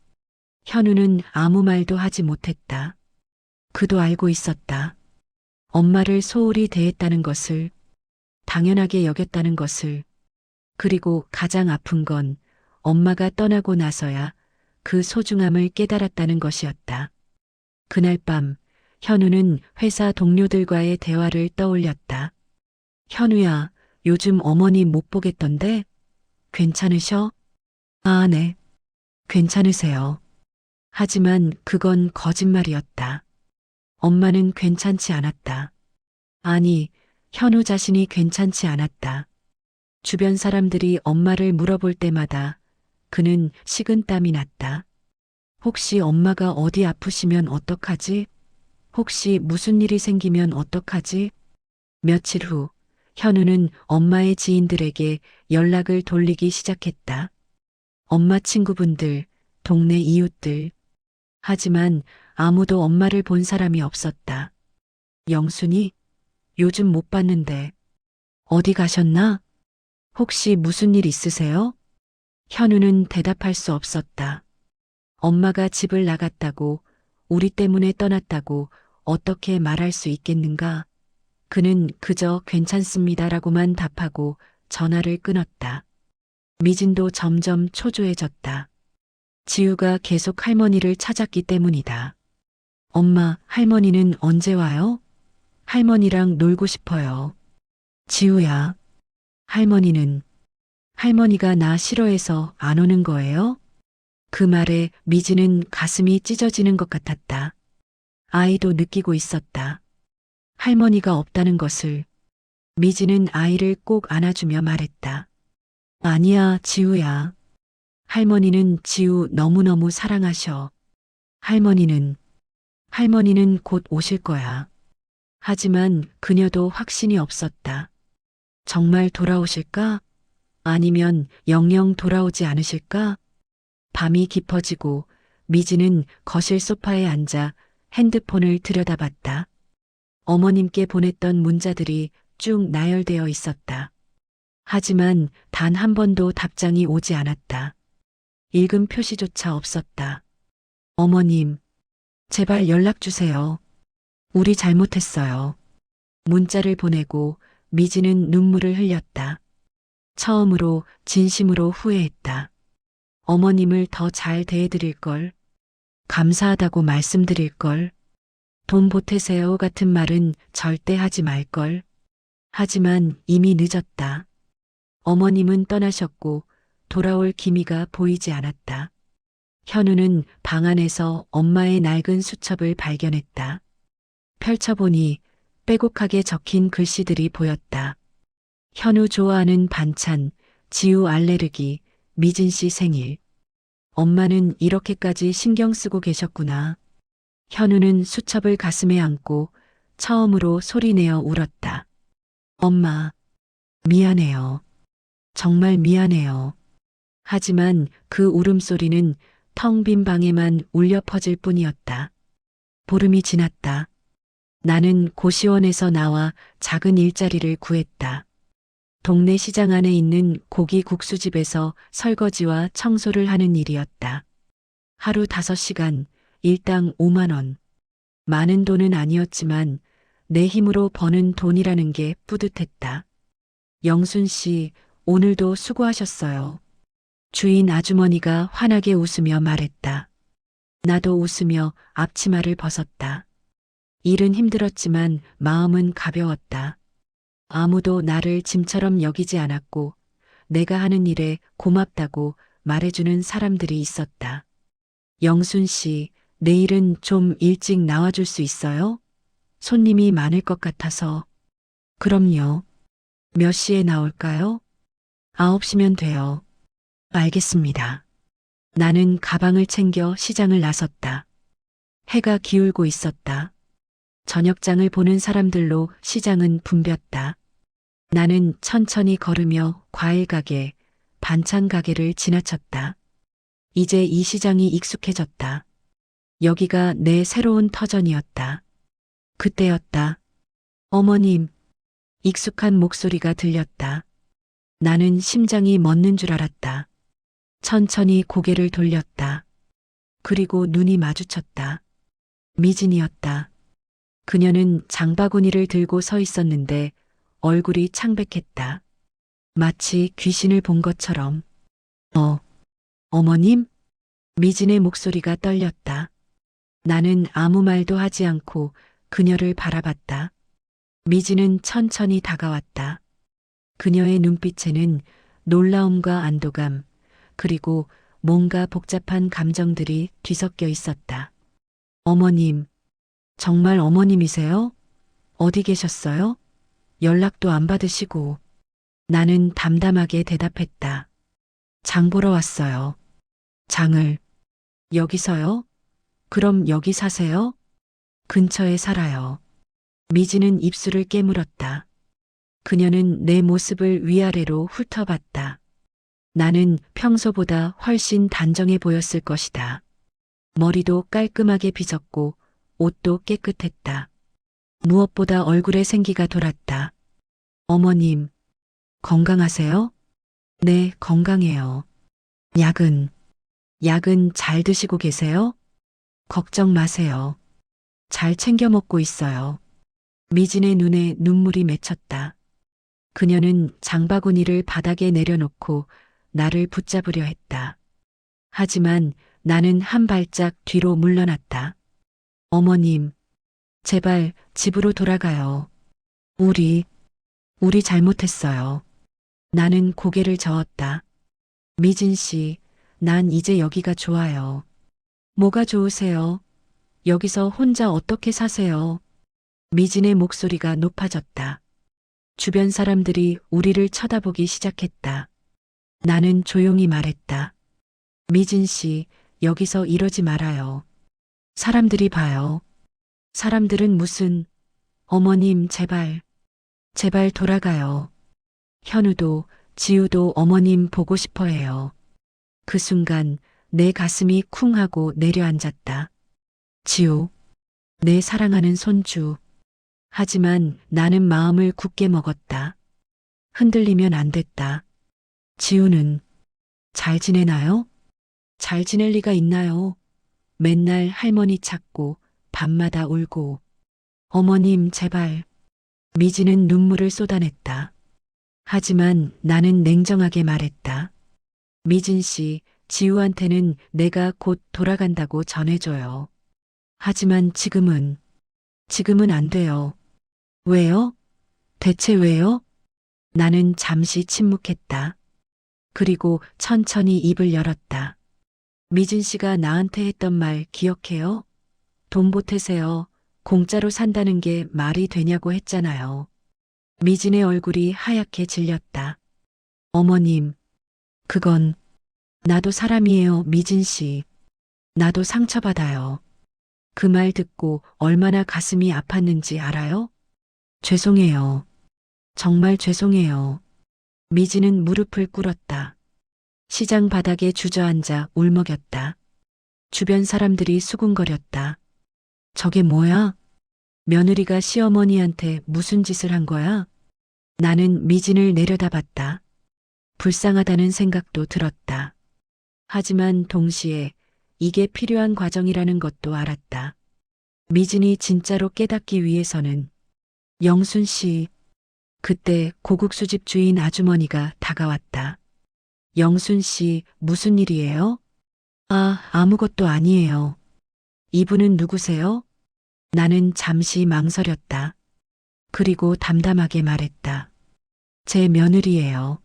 현우는 아무 말도 하지 못했다. 그도 알고 있었다. 엄마를 소홀히 대했다는 것을, 당연하게 여겼다는 것을, 그리고 가장 아픈 건 엄마가 떠나고 나서야 그 소중함을 깨달았다는 것이었다. 그날 밤, 현우는 회사 동료들과의 대화를 떠올렸다. 현우야, 요즘 어머니 못 보겠던데? 괜찮으셔? 아, 네. 괜찮으세요. 하지만 그건 거짓말이었다. 엄마는 괜찮지 않았다. 아니, 현우 자신이 괜찮지 않았다. 주변 사람들이 엄마를 물어볼 때마다 그는 식은땀이 났다. 혹시 엄마가 어디 아프시면 어떡하지? 혹시 무슨 일이 생기면 어떡하지? 며칠 후, 현우는 엄마의 지인들에게 연락을 돌리기 시작했다. 엄마 친구분들, 동네 이웃들. 하지만 아무도 엄마를 본 사람이 없었다. 영순이? 요즘 못 봤는데. 어디 가셨나? 혹시 무슨 일 있으세요? 현우는 대답할 수 없었다. 엄마가 집을 나갔다고, 우리 때문에 떠났다고 어떻게 말할 수 있겠는가? 그는 그저 괜찮습니다라고만 답하고 전화를 끊었다. 미진도 점점 초조해졌다. 지우가 계속 할머니를 찾았기 때문이다. 엄마, 할머니는 언제 와요? 할머니랑 놀고 싶어요. 지우야, 할머니가 나 싫어해서 안 오는 거예요? 그 말에 미지는 가슴이 찢어지는 것 같았다. 아이도 느끼고 있었다. 할머니가 없다는 것을. 미지는 아이를 꼭 안아주며 말했다. 아니야, 지우야. 할머니는 지우 너무너무 사랑하셔. 할머니는 곧 오실 거야. 하지만 그녀도 확신이 없었다. 정말 돌아오실까? 아니면 영영 돌아오지 않으실까? 밤이 깊어지고 미지는 거실 소파에 앉아 핸드폰을 들여다봤다. 어머님께 보냈던 문자들이 쭉 나열되어 있었다. 하지만 단 한 번도 답장이 오지 않았다. 읽음 표시조차 없었다. 어머님, 제발 연락 주세요. 우리 잘못했어요. 문자를 보내고 미지는 눈물을 흘렸다. 처음으로 진심으로 후회했다. 어머님을 더 잘 대해드릴 걸. 감사하다고 말씀드릴 걸. 돈 보태세요 같은 말은 절대 하지 말 걸. 하지만 이미 늦었다. 어머님은 떠나셨고 돌아올 기미가 보이지 않았다. 현우는 방 안에서 엄마의 낡은 수첩을 발견했다. 펼쳐보니 빼곡하게 적힌 글씨들이 보였다. 현우 좋아하는 반찬, 지우 알레르기, 미진 씨 생일. 엄마는 이렇게까지 신경 쓰고 계셨구나. 현우는 수첩을 가슴에 안고 처음으로 소리내어 울었다. 엄마, 미안해요. 정말 미안해요. 하지만 그 울음소리는 텅 빈 방에만 울려 퍼질 뿐이었다. 보름이 지났다. 나는 고시원에서 나와 작은 일자리를 구했다. 동네 시장 안에 있는 고기 국수집에서 설거지와 청소를 하는 일이었다. 하루 5시간, 일당 5만 원. 많은 돈은 아니었지만 내 힘으로 버는 돈이라는 게 뿌듯했다. 영순 씨, 오늘도 수고하셨어요. 주인 아주머니가 환하게 웃으며 말했다. 나도 웃으며 앞치마를 벗었다. 일은 힘들었지만 마음은 가벼웠다. 아무도 나를 짐처럼 여기지 않았고 내가 하는 일에 고맙다고 말해주는 사람들이 있었다. 영순 씨, 내일은 좀 일찍 나와줄 수 있어요? 손님이 많을 것 같아서. 그럼요. 몇 시에 나올까요? 9시면 돼요. 알겠습니다. 나는 가방을 챙겨 시장을 나섰다. 해가 기울고 있었다. 저녁장을 보는 사람들로 시장은 붐볐다. 나는 천천히 걸으며 과일 가게, 반찬 가게를 지나쳤다. 이제 이 시장이 익숙해졌다. 여기가 내 새로운 터전이었다. 그때였다. 어머님, 익숙한 목소리가 들렸다. 나는 심장이 멎는 줄 알았다. 천천히 고개를 돌렸다. 그리고 눈이 마주쳤다. 미진이었다. 그녀는 장바구니를 들고 서 있었는데 얼굴이 창백했다. 마치 귀신을 본 것처럼. 어머님? 미진의 목소리가 떨렸다. 나는 아무 말도 하지 않고 그녀를 바라봤다. 미진은 천천히 다가왔다. 그녀의 눈빛에는 놀라움과 안도감, 그리고 뭔가 복잡한 감정들이 뒤섞여 있었다. 어머님, 정말 어머님이세요? 어디 계셨어요? 연락도 안 받으시고. 나는 담담하게 대답했다. 장 보러 왔어요. 장을. 여기서요? 그럼 여기 사세요? 근처에 살아요. 미지는 입술을 깨물었다. 그녀는 내 모습을 위아래로 훑어봤다. 나는 평소보다 훨씬 단정해 보였을 것이다. 머리도 깔끔하게 빗었고 옷도 깨끗했다. 무엇보다 얼굴에 생기가 돌았다. 어머님, 건강하세요? 네, 건강해요. 약은 잘 드시고 계세요? 걱정 마세요. 잘 챙겨 먹고 있어요. 미진의 눈에 눈물이 맺혔다. 그녀는 장바구니를 바닥에 내려놓고 나를 붙잡으려 했다. 하지만 나는 한 발짝 뒤로 물러났다. 어머님, 제발 집으로 돌아가요. 우리 잘못했어요. 나는 고개를 저었다. 미진 씨, 난 이제 여기가 좋아요. 뭐가 좋으세요? 여기서 혼자 어떻게 사세요? 미진의 목소리가 높아졌다. 주변 사람들이 우리를 쳐다보기 시작했다. 나는 조용히 말했다. 미진 씨, 여기서 이러지 말아요. 사람들이 봐요. 사람들은 무슨, 어머님, 제발 돌아가요. 현우도, 지우도 어머님 보고 싶어 해요. 그 순간 내 가슴이 쿵 하고 내려앉았다. 지우, 내 사랑하는 손주. 하지만 나는 마음을 굳게 먹었다. 흔들리면 안 됐다. 지우는 잘 지내나요? 잘 지낼 리가 있나요? 맨날 할머니 찾고 밤마다 울고. 어머님 제발. 미지는 눈물을 쏟아냈다. 하지만 나는 냉정하게 말했다. 미진 씨, 지우한테는 내가 곧 돌아간다고 전해줘요. 하지만 지금은 안 돼요. 왜요? 대체 왜요? 나는 잠시 침묵했다. 그리고 천천히 입을 열었다. 미진 씨가 나한테 했던 말 기억해요? 돈 보태세요. 공짜로 산다는 게 말이 되냐고 했잖아요. 미진의 얼굴이 하얗게 질렸다. 어머님, 그건 나도 사람이에요, 미진 씨. 나도 상처받아요. 그 말 듣고 얼마나 가슴이 아팠는지 알아요? 죄송해요. 정말 죄송해요. 미지는 무릎을 꿇었다. 시장 바닥에 주저앉아 울먹였다. 주변 사람들이 수군거렸다. 저게 뭐야? 며느리가 시어머니한테 무슨 짓을 한 거야? 나는 미진을 내려다봤다. 불쌍하다는 생각도 들었다. 하지만 동시에 이게 필요한 과정이라는 것도 알았다. 미진이 진짜로 깨닫기 위해서는 영순 씨, 그때 고국수집 주인 아주머니가 다가왔다. 영순 씨, 무슨 일이에요? 아, 아무것도 아니에요. 이분은 누구세요? 나는 잠시 망설였다. 그리고 담담하게 말했다. 제 며느리예요.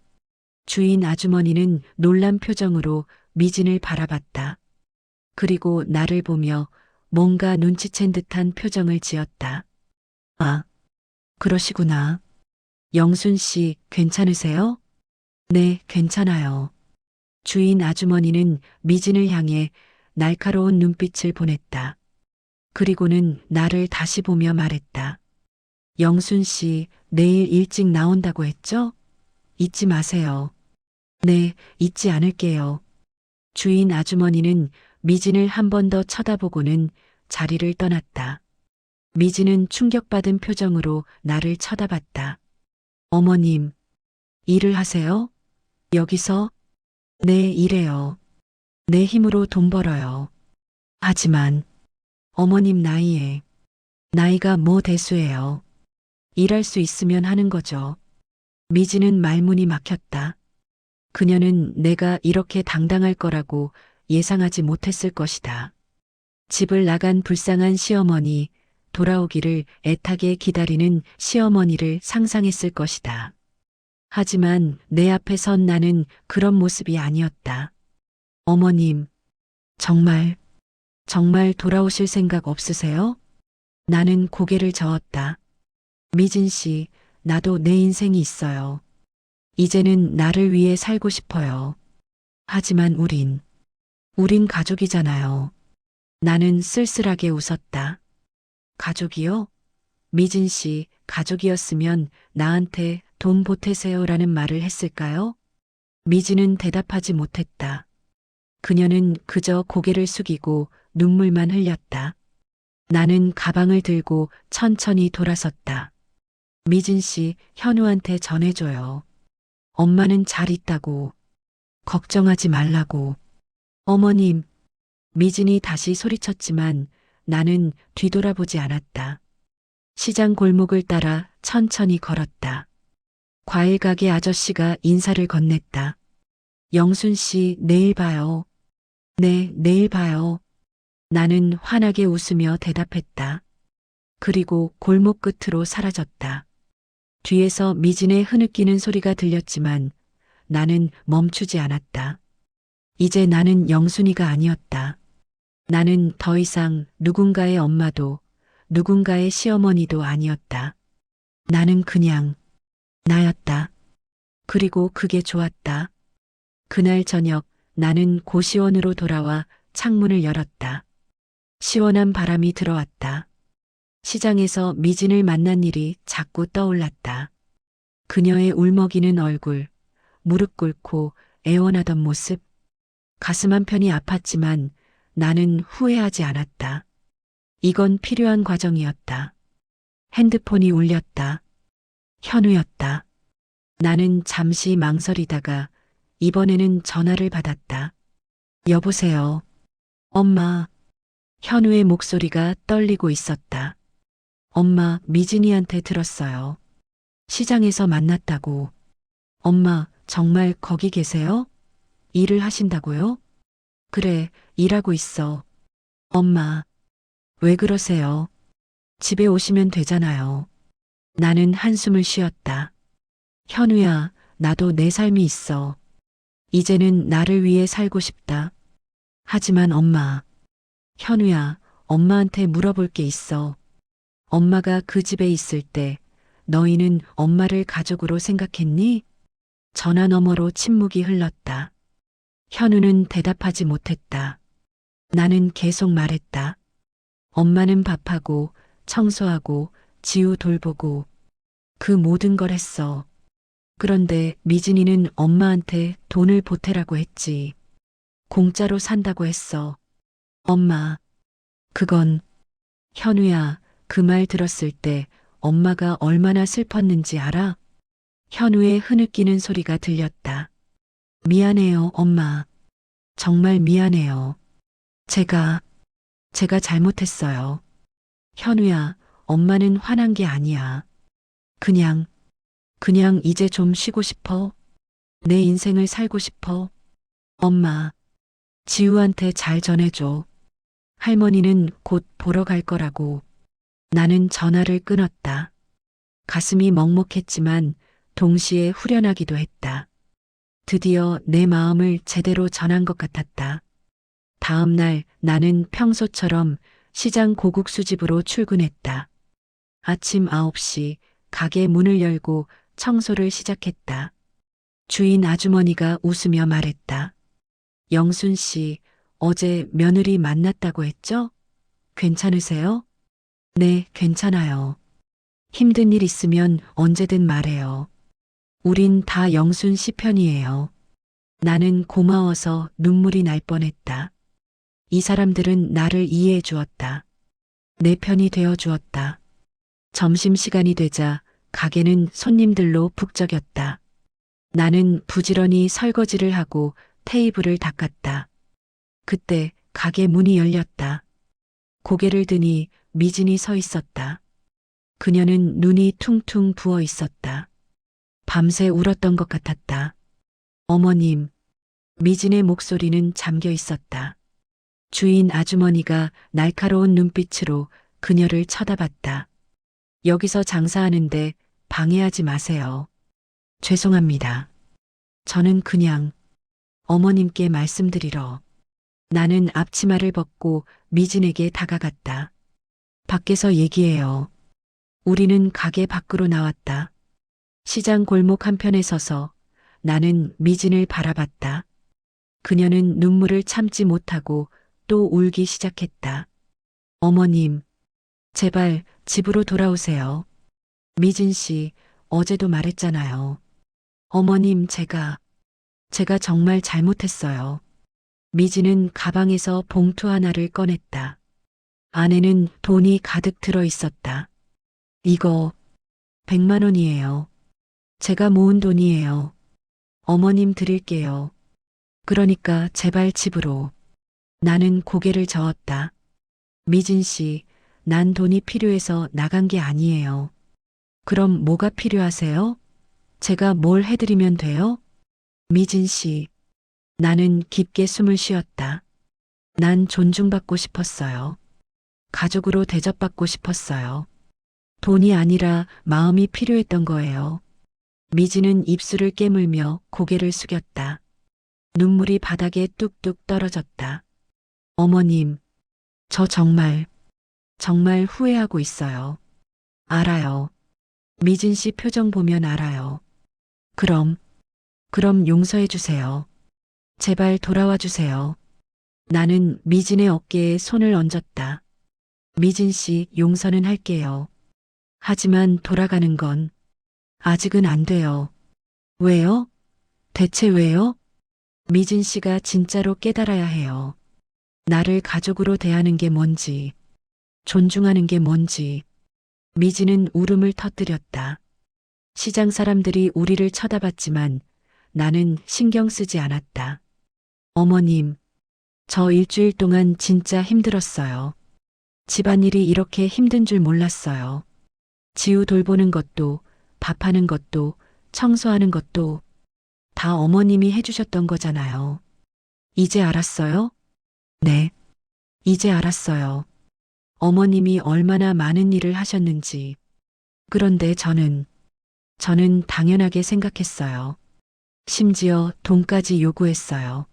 주인 아주머니는 놀란 표정으로 미진을 바라봤다. 그리고 나를 보며 뭔가 눈치챈 듯한 표정을 지었다. 아, 그러시구나. 영순 씨, 괜찮으세요? 네, 괜찮아요. 주인 아주머니는 미진을 향해 날카로운 눈빛을 보냈다. 그리고는 나를 다시 보며 말했다. 영순 씨, 내일 일찍 나온다고 했죠? 잊지 마세요. 네, 잊지 않을게요. 주인 아주머니는 미진을 한 번 더 쳐다보고는 자리를 떠났다. 미진은 충격받은 표정으로 나를 쳐다봤다. 어머님, 일을 하세요? 여기서? 네, 일해요. 내 힘으로 돈 벌어요. 하지만 어머님 나이가 뭐 대수예요. 일할 수 있으면 하는 거죠. 미진은 말문이 막혔다. 그녀는 내가 이렇게 당당할 거라고 예상하지 못했을 것이다. 집을 나간 불쌍한 시어머니, 돌아오기를 애타게 기다리는 시어머니를 상상했을 것이다. 하지만 내 앞에 선 나는 그런 모습이 아니었다. 어머님, 정말 돌아오실 생각 없으세요? 나는 고개를 저었다. 미진 씨, 나도 내 인생이 있어요. 이제는 나를 위해 살고 싶어요. 하지만 우린 가족이잖아요. 나는 쓸쓸하게 웃었다. 가족이요? 미진 씨, 가족이었으면 나한테 돈 보태세요라는 말을 했을까요? 미진은 대답하지 못했다. 그녀는 그저 고개를 숙이고 눈물만 흘렸다. 나는 가방을 들고 천천히 돌아섰다. 미진 씨, 현우한테 전해줘요. 엄마는 잘 있다고. 걱정하지 말라고. 어머님, 미진이 다시 소리쳤지만 나는 뒤돌아보지 않았다. 시장 골목을 따라 천천히 걸었다. 과일 가게 아저씨가 인사를 건넸다. 영순 씨, 내일 봐요. 네, 내일 봐요. 나는 환하게 웃으며 대답했다. 그리고 골목 끝으로 사라졌다. 뒤에서 미진의 흐느끼는 소리가 들렸지만 나는 멈추지 않았다. 이제 나는 영순이가 아니었다. 나는 더 이상 누군가의 엄마도 누군가의 시어머니도 아니었다. 나는 그냥 나였다. 그리고 그게 좋았다. 그날 저녁 나는 고시원으로 돌아와 창문을 열었다. 시원한 바람이 들어왔다. 시장에서 미진을 만난 일이 자꾸 떠올랐다. 그녀의 울먹이는 얼굴, 무릎 꿇고 애원하던 모습, 가슴 한편이 아팠지만 나는 후회하지 않았다. 이건 필요한 과정이었다. 핸드폰이 울렸다. 현우였다. 나는 잠시 망설이다가 이번에는 전화를 받았다. 여보세요. 엄마. 현우의 목소리가 떨리고 있었다. 엄마, 미진이한테 들었어요. 시장에서 만났다고. 엄마, 정말 거기 계세요? 일을 하신다고요? 그래, 일하고 있어. 엄마, 왜 그러세요? 집에 오시면 되잖아요. 나는 한숨을 쉬었다. 현우야, 나도 내 삶이 있어. 이제는 나를 위해 살고 싶다. 하지만 엄마, 현우야, 엄마한테 물어볼 게 있어. 엄마가 그 집에 있을 때 너희는 엄마를 가족으로 생각했니? 전화 너머로 침묵이 흘렀다. 현우는 대답하지 못했다. 나는 계속 말했다. 엄마는 밥하고 청소하고 지우 돌보고 그 모든 걸 했어. 그런데 미진이는 엄마한테 돈을 보태라고 했지. 공짜로 산다고 했어. 엄마, 그건 현우야, 그 말 들었을 때 엄마가 얼마나 슬펐는지 알아? 현우의 흐느끼는 소리가 들렸다. 미안해요, 엄마. 정말 미안해요. 제가 잘못했어요. 현우야, 엄마는 화난 게 아니야. 그냥 이제 좀 쉬고 싶어. 내 인생을 살고 싶어. 엄마, 지우한테 잘 전해줘. 할머니는 곧 보러 갈 거라고. 나는 전화를 끊었다. 가슴이 먹먹했지만 동시에 후련하기도 했다. 드디어 내 마음을 제대로 전한 것 같았다. 다음 날 나는 평소처럼 시장 고국 수집으로 출근했다. 아침 9시 가게 문을 열고 청소를 시작했다. 주인 아주머니가 웃으며 말했다. 영순 씨, 어제 며느리 만났다고 했죠? 괜찮으세요? 네, 괜찮아요. 힘든 일 있으면 언제든 말해요. 우린 다 영순 씨 편이에요. 나는 고마워서 눈물이 날 뻔했다. 이 사람들은 나를 이해해 주었다. 내 편이 되어 주었다. 점심시간이 되자 가게는 손님들로 북적였다. 나는 부지런히 설거지를 하고 테이블을 닦았다. 그때 가게 문이 열렸다. 고개를 드니 미진이 서 있었다. 그녀는 눈이 퉁퉁 부어 있었다. 밤새 울었던 것 같았다. 어머님, 미진의 목소리는 잠겨 있었다. 주인 아주머니가 날카로운 눈빛으로 그녀를 쳐다봤다. 여기서 장사하는데 방해하지 마세요. 죄송합니다. 저는 그냥 어머님께 말씀드리러. 나는 앞치마를 벗고 미진에게 다가갔다. 밖에서 얘기해요. 우리는 가게 밖으로 나왔다. 시장 골목 한편에 서서 나는 미진을 바라봤다. 그녀는 눈물을 참지 못하고 또 울기 시작했다. 어머님, 제발 집으로 돌아오세요. 미진 씨, 어제도 말했잖아요. 어머님, 제가 정말 잘못했어요. 미진은 가방에서 봉투 하나를 꺼냈다. 안에는 돈이 가득 들어 있었다. 이거 100만 원이에요. 제가 모은 돈이에요. 어머님 드릴게요. 그러니까 제발 집으로. 나는 고개를 저었다. 미진 씨, 난 돈이 필요해서 나간 게 아니에요. 그럼 뭐가 필요하세요? 제가 뭘 해드리면 돼요? 미진 씨, 나는 깊게 숨을 쉬었다. 난 존중받고 싶었어요. 가족으로 대접받고 싶었어요. 돈이 아니라 마음이 필요했던 거예요. 미진은 입술을 깨물며 고개를 숙였다. 눈물이 바닥에 뚝뚝 떨어졌다. 어머님, 저 정말 후회하고 있어요. 알아요. 미진 씨 표정 보면 알아요. 그럼 용서해 주세요. 제발 돌아와 주세요. 나는 미진의 어깨에 손을 얹었다. 미진 씨, 용서는 할게요. 하지만 돌아가는 건 아직은 안 돼요. 왜요? 대체 왜요? 미진 씨가 진짜로 깨달아야 해요. 나를 가족으로 대하는 게 뭔지, 존중하는 게 뭔지. 미진은 울음을 터뜨렸다. 시장 사람들이 우리를 쳐다봤지만 나는 신경 쓰지 않았다. 어머님, 저 일주일 동안 진짜 힘들었어요. 집안일이 이렇게 힘든 줄 몰랐어요. 지우 돌보는 것도, 밥하는 것도, 청소하는 것도 다 어머님이 해주셨던 거잖아요. 이제 알았어요? 네, 이제 알았어요. 어머님이 얼마나 많은 일을 하셨는지. 그런데 저는 당연하게 생각했어요. 심지어 돈까지 요구했어요.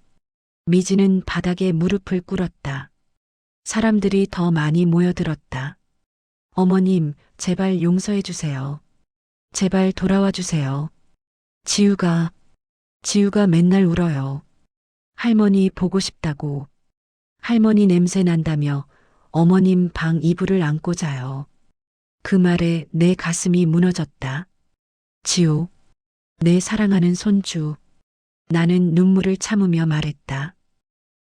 미지는 바닥에 무릎을 꿇었다. 사람들이 더 많이 모여들었다. 어머님, 제발 용서해 주세요. 제발 돌아와 주세요. 지우가 맨날 울어요. 할머니 보고 싶다고. 할머니 냄새 난다며 어머님 방 이불을 안고 자요. 그 말에 내 가슴이 무너졌다. 지우, 내 사랑하는 손주. 나는 눈물을 참으며 말했다.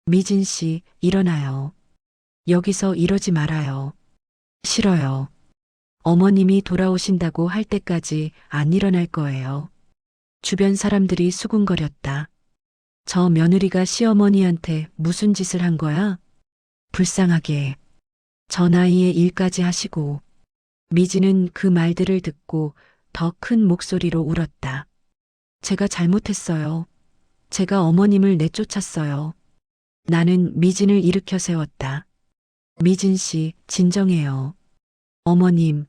미진 씨, 일어나요. 여기서 이러지 말아요. 싫어요. 어머님이 돌아오신다고 할 때까지 안 일어날 거예요. 주변 사람들이 수군거렸다. 저 며느리가 시어머니한테 무슨 짓을 한 거야? 불쌍하게. 저 나이에 일까지 하시고. 미지는 그 말들을 듣고 더 큰 목소리로 울었다. 제가 잘못했어요. 제가 어머님을 내쫓았어요. 나는 미진을 일으켜 세웠다. 미진 씨, 진정해요. 어머님,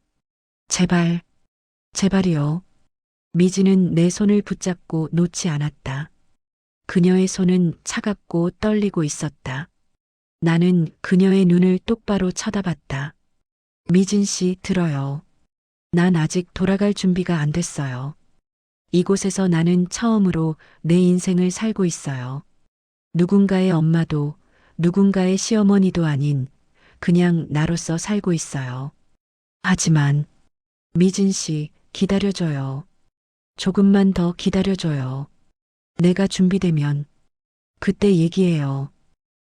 제발, 제발이요. 미진은 내 손을 붙잡고 놓지 않았다. 그녀의 손은 차갑고 떨리고 있었다. 나는 그녀의 눈을 똑바로 쳐다봤다. 미진 씨, 들어요. 난 아직 돌아갈 준비가 안 됐어요. 이곳에서 나는 처음으로 내 인생을 살고 있어요. 누군가의 엄마도 누군가의 시어머니도 아닌 그냥 나로서 살고 있어요. 하지만 미진 씨, 기다려줘요. 조금만 더 기다려줘요. 내가 준비되면 그때 얘기해요.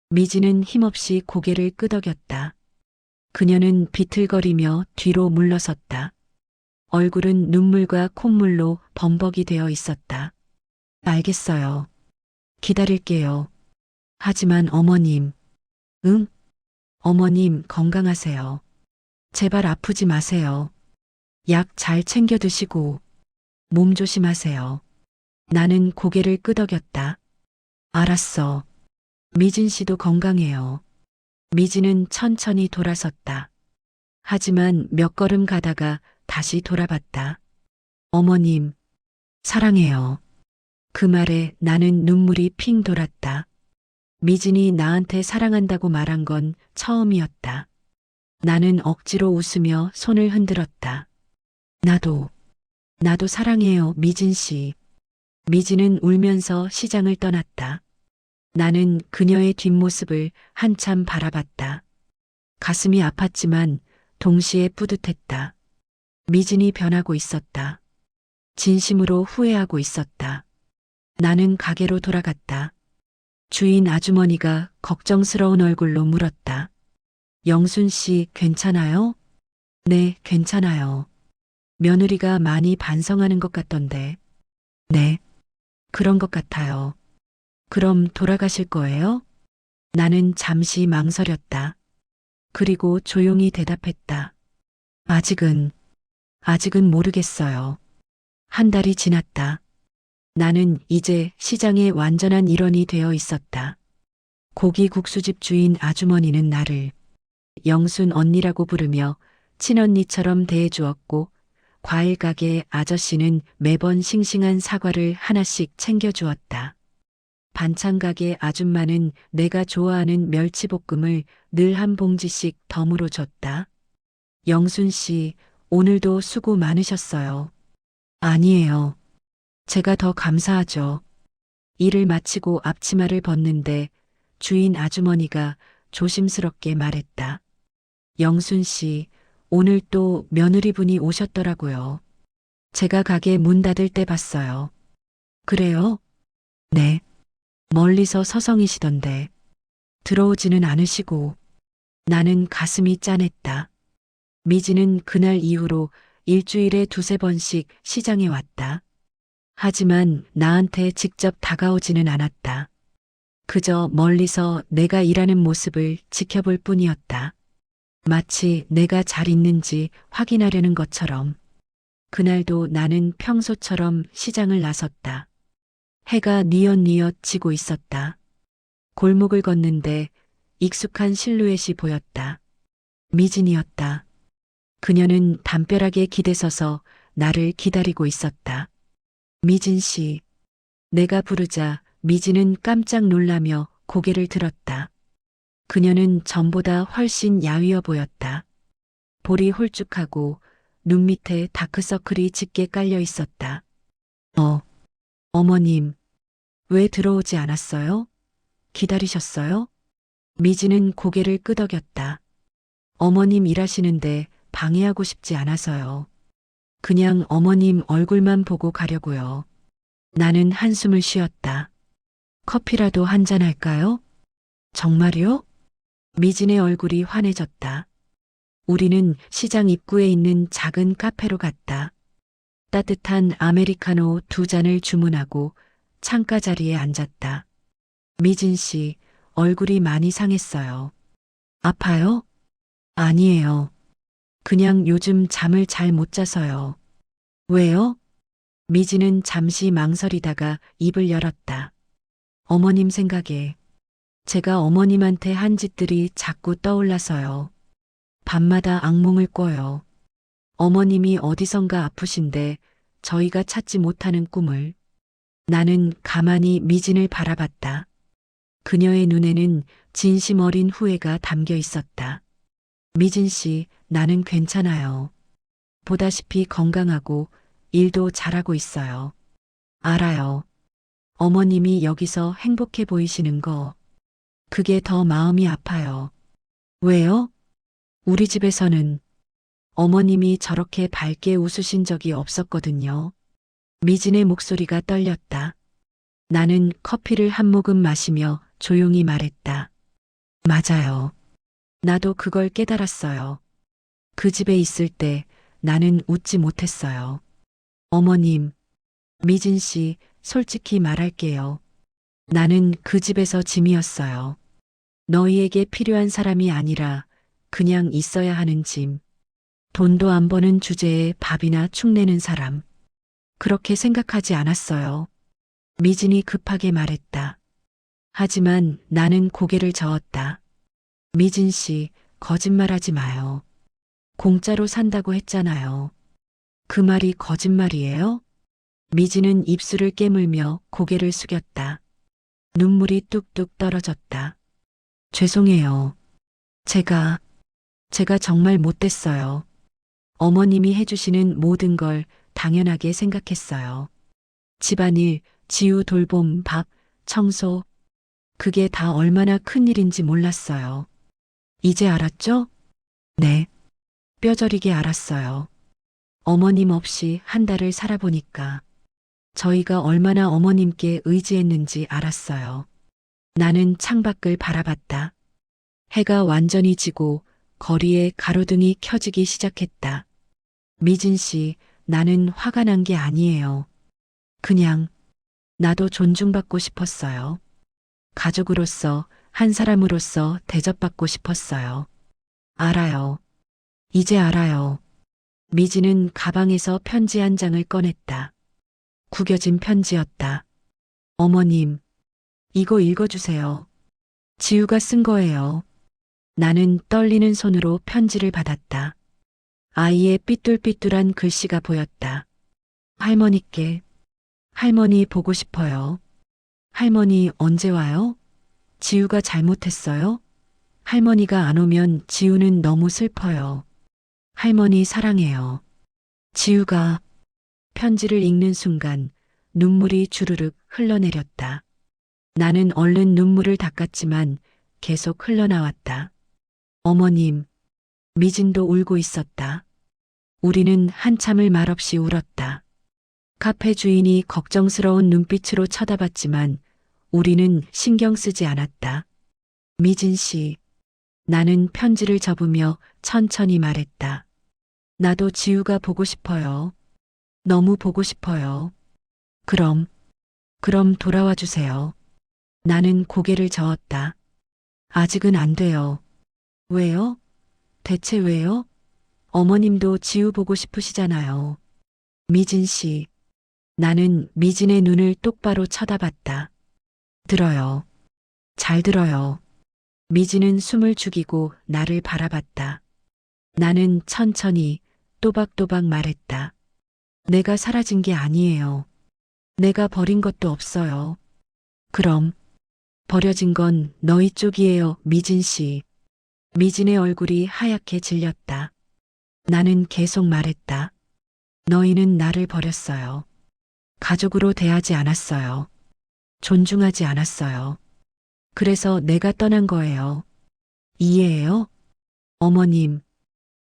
미진은 힘없이 고개를 끄덕였다. 그녀는 비틀거리며 뒤로 물러섰다. 얼굴은 눈물과 콧물로 범벅이 되어 있었다. 알겠어요. 기다릴게요. 하지만 어머님. 응? 어머님 건강하세요. 제발 아프지 마세요. 약 잘 챙겨 드시고 몸 조심하세요. 나는 고개를 끄덕였다. 알았어. 미진 씨도 건강해요. 미진은 천천히 돌아섰다. 하지만 몇 걸음 가다가 다시 돌아봤다. 어머님, 사랑해요. 그 말에 나는 눈물이 핑 돌았다. 미진이 나한테 사랑한다고 말한 건 처음이었다. 나는 억지로 웃으며 손을 흔들었다. 나도 사랑해요, 미진 씨. 미진은 울면서 시장을 떠났다. 나는 그녀의 뒷모습을 한참 바라봤다. 가슴이 아팠지만 동시에 뿌듯했다. 미진이 변하고 있었다. 진심으로 후회하고 있었다. 나는 가게로 돌아갔다. 주인 아주머니가 걱정스러운 얼굴로 물었다. 영순 씨, 괜찮아요? 네, 괜찮아요. 며느리가 많이 반성하는 것 같던데. 네, 그런 것 같아요. 그럼 돌아가실 거예요? 나는 잠시 망설였다. 그리고 조용히 대답했다. 아직은 모르겠어요. 한 달이 지났다. 나는 이제 시장의 완전한 일원이 되어 있었다. 고기국수집 주인 아주머니는 나를 영순 언니라고 부르며 친언니처럼 대해주었고, 과일 가게 아저씨는 매번 싱싱한 사과를 하나씩 챙겨주었다. 반찬 가게 아줌마는 내가 좋아하는 멸치볶음을 늘 한 봉지씩 덤으로 줬다. 영순 씨, 오늘도 수고 많으셨어요. 아니에요. 제가 더 감사하죠. 일을 마치고 앞치마를 벗는데 주인 아주머니가 조심스럽게 말했다. 영순 씨, 오늘 또 며느리분이 오셨더라고요. 제가 가게 문 닫을 때 봤어요. 그래요? 네. 멀리서 서성이시던데. 들어오지는 않으시고. 나는 가슴이 짠했다. 미지는 그날 이후로 일주일에 두세 번씩 시장에 왔다. 하지만 나한테 직접 다가오지는 않았다. 그저 멀리서 내가 일하는 모습을 지켜볼 뿐이었다. 마치 내가 잘 있는지 확인하려는 것처럼. 그날도 나는 평소처럼 시장을 나섰다. 해가 뉘엿뉘엿 지고 있었다. 골목을 걷는데 익숙한 실루엣이 보였다. 미진이었다. 그녀는 담벼락에 기대서서 나를 기다리고 있었다. 미진 씨. 내가 부르자 미진은 깜짝 놀라며 고개를 들었다. 그녀는 전보다 훨씬 야위어 보였다. 볼이 홀쭉하고 눈 밑에 다크서클이 짙게 깔려 있었다. 어머님, 왜 들어오지 않았어요? 기다리셨어요? 미지는 고개를 끄덕였다. 어머님 일하시는데 방해하고 싶지 않아서요. 그냥 어머님 얼굴만 보고 가려고요. 나는 한숨을 쉬었다. 커피라도 한잔 할까요? 정말요? 미진의 얼굴이 환해졌다. 우리는 시장 입구에 있는 작은 카페로 갔다. 따뜻한 아메리카노 2잔을 주문하고 창가 자리에 앉았다. 미진 씨, 얼굴이 많이 상했어요. 아파요? 아니에요. 그냥 요즘 잠을 잘 못 자서요. 왜요? 미진은 잠시 망설이다가 입을 열었다. 어머님 생각에 제가 어머님한테 한 짓들이 자꾸 떠올라서요. 밤마다 악몽을 꿔요. 어머님이 어디선가 아프신데 저희가 찾지 못하는 꿈을. 나는 가만히 미진을 바라봤다. 그녀의 눈에는 진심 어린 후회가 담겨 있었다. 미진 씨, 나는 괜찮아요. 보다시피 건강하고 일도 잘하고 있어요. 알아요. 어머님이 여기서 행복해 보이시는 거, 그게 더 마음이 아파요. 왜요? 우리 집에서는 어머님이 저렇게 밝게 웃으신 적이 없었거든요. 미진의 목소리가 떨렸다. 나는 커피를 한 모금 마시며 조용히 말했다. 맞아요. 나도 그걸 깨달았어요. 그 집에 있을 때 나는 웃지 못했어요. 어머님, 미진 씨, 솔직히 말할게요. 나는 그 집에서 짐이었어요. 너희에게 필요한 사람이 아니라 그냥 있어야 하는 짐. 돈도 안 버는 주제에 밥이나 축 내는 사람. 그렇게 생각하지 않았어요. 미진이 급하게 말했다. 하지만 나는 고개를 저었다. 미진 씨, 거짓말하지 마요. 공짜로 산다고 했잖아요. 그 말이 거짓말이에요? 미진은 입술을 깨물며 고개를 숙였다. 눈물이 뚝뚝 떨어졌다. 죄송해요. 제가 정말 못됐어요. 어머님이 해주시는 모든 걸 당연하게 생각했어요. 집안일, 지우 돌봄, 밥, 청소, 그게 다 얼마나 큰 일인지 몰랐어요. 이제 알았죠? 네. 뼈저리게 알았어요. 어머님 없이 한 달을 살아보니까 저희가 얼마나 어머님께 의지했는지 알았어요. 나는 창밖을 바라봤다. 해가 완전히 지고 거리에 가로등이 켜지기 시작했다. 미진 씨, 나는 화가 난 게 아니에요. 그냥 나도 존중받고 싶었어요. 가족으로서, 한 사람으로서 대접받고 싶었어요. 알아요. 이제 알아요. 미진은 가방에서 편지 한 장을 꺼냈다. 구겨진 편지였다. 어머님, 이거 읽어주세요. 지우가 쓴 거예요. 나는 떨리는 손으로 편지를 받았다. 아이의 삐뚤삐뚤한 글씨가 보였다. 할머니께, 할머니 보고 싶어요. 할머니 언제 와요? 지우가 잘못했어요? 할머니가 안 오면 지우는 너무 슬퍼요. 할머니 사랑해요. 지우가 편지를 읽는 순간 눈물이 주르륵 흘러내렸다. 나는 얼른 눈물을 닦았지만 계속 흘러나왔다. 어머님, 미진도 울고 있었다. 우리는 한참을 말없이 울었다. 카페 주인이 걱정스러운 눈빛으로 쳐다봤지만 우리는 신경 쓰지 않았다. 미진 씨, 나는 편지를 접으며 천천히 말했다. 나도 지우가 보고 싶어요. 너무 보고 싶어요. 그럼 돌아와 주세요. 나는 고개를 저었다. 아직은 안 돼요. 왜요? 대체 왜요? 어머님도 지우 보고 싶으시잖아요. 미진 씨. 나는 미진의 눈을 똑바로 쳐다봤다. 들어요. 잘 들어요. 미진은 숨을 죽이고 나를 바라봤다. 나는 천천히 또박또박 말했다. 내가 사라진 게 아니에요. 내가 버린 것도 없어요. 그럼 버려진 건 너희 쪽이에요, 미진 씨. 미진의 얼굴이 하얗게 질렸다. 나는 계속 말했다. 너희는 나를 버렸어요. 가족으로 대하지 않았어요. 존중하지 않았어요. 그래서 내가 떠난 거예요. 이해해요? 어머님,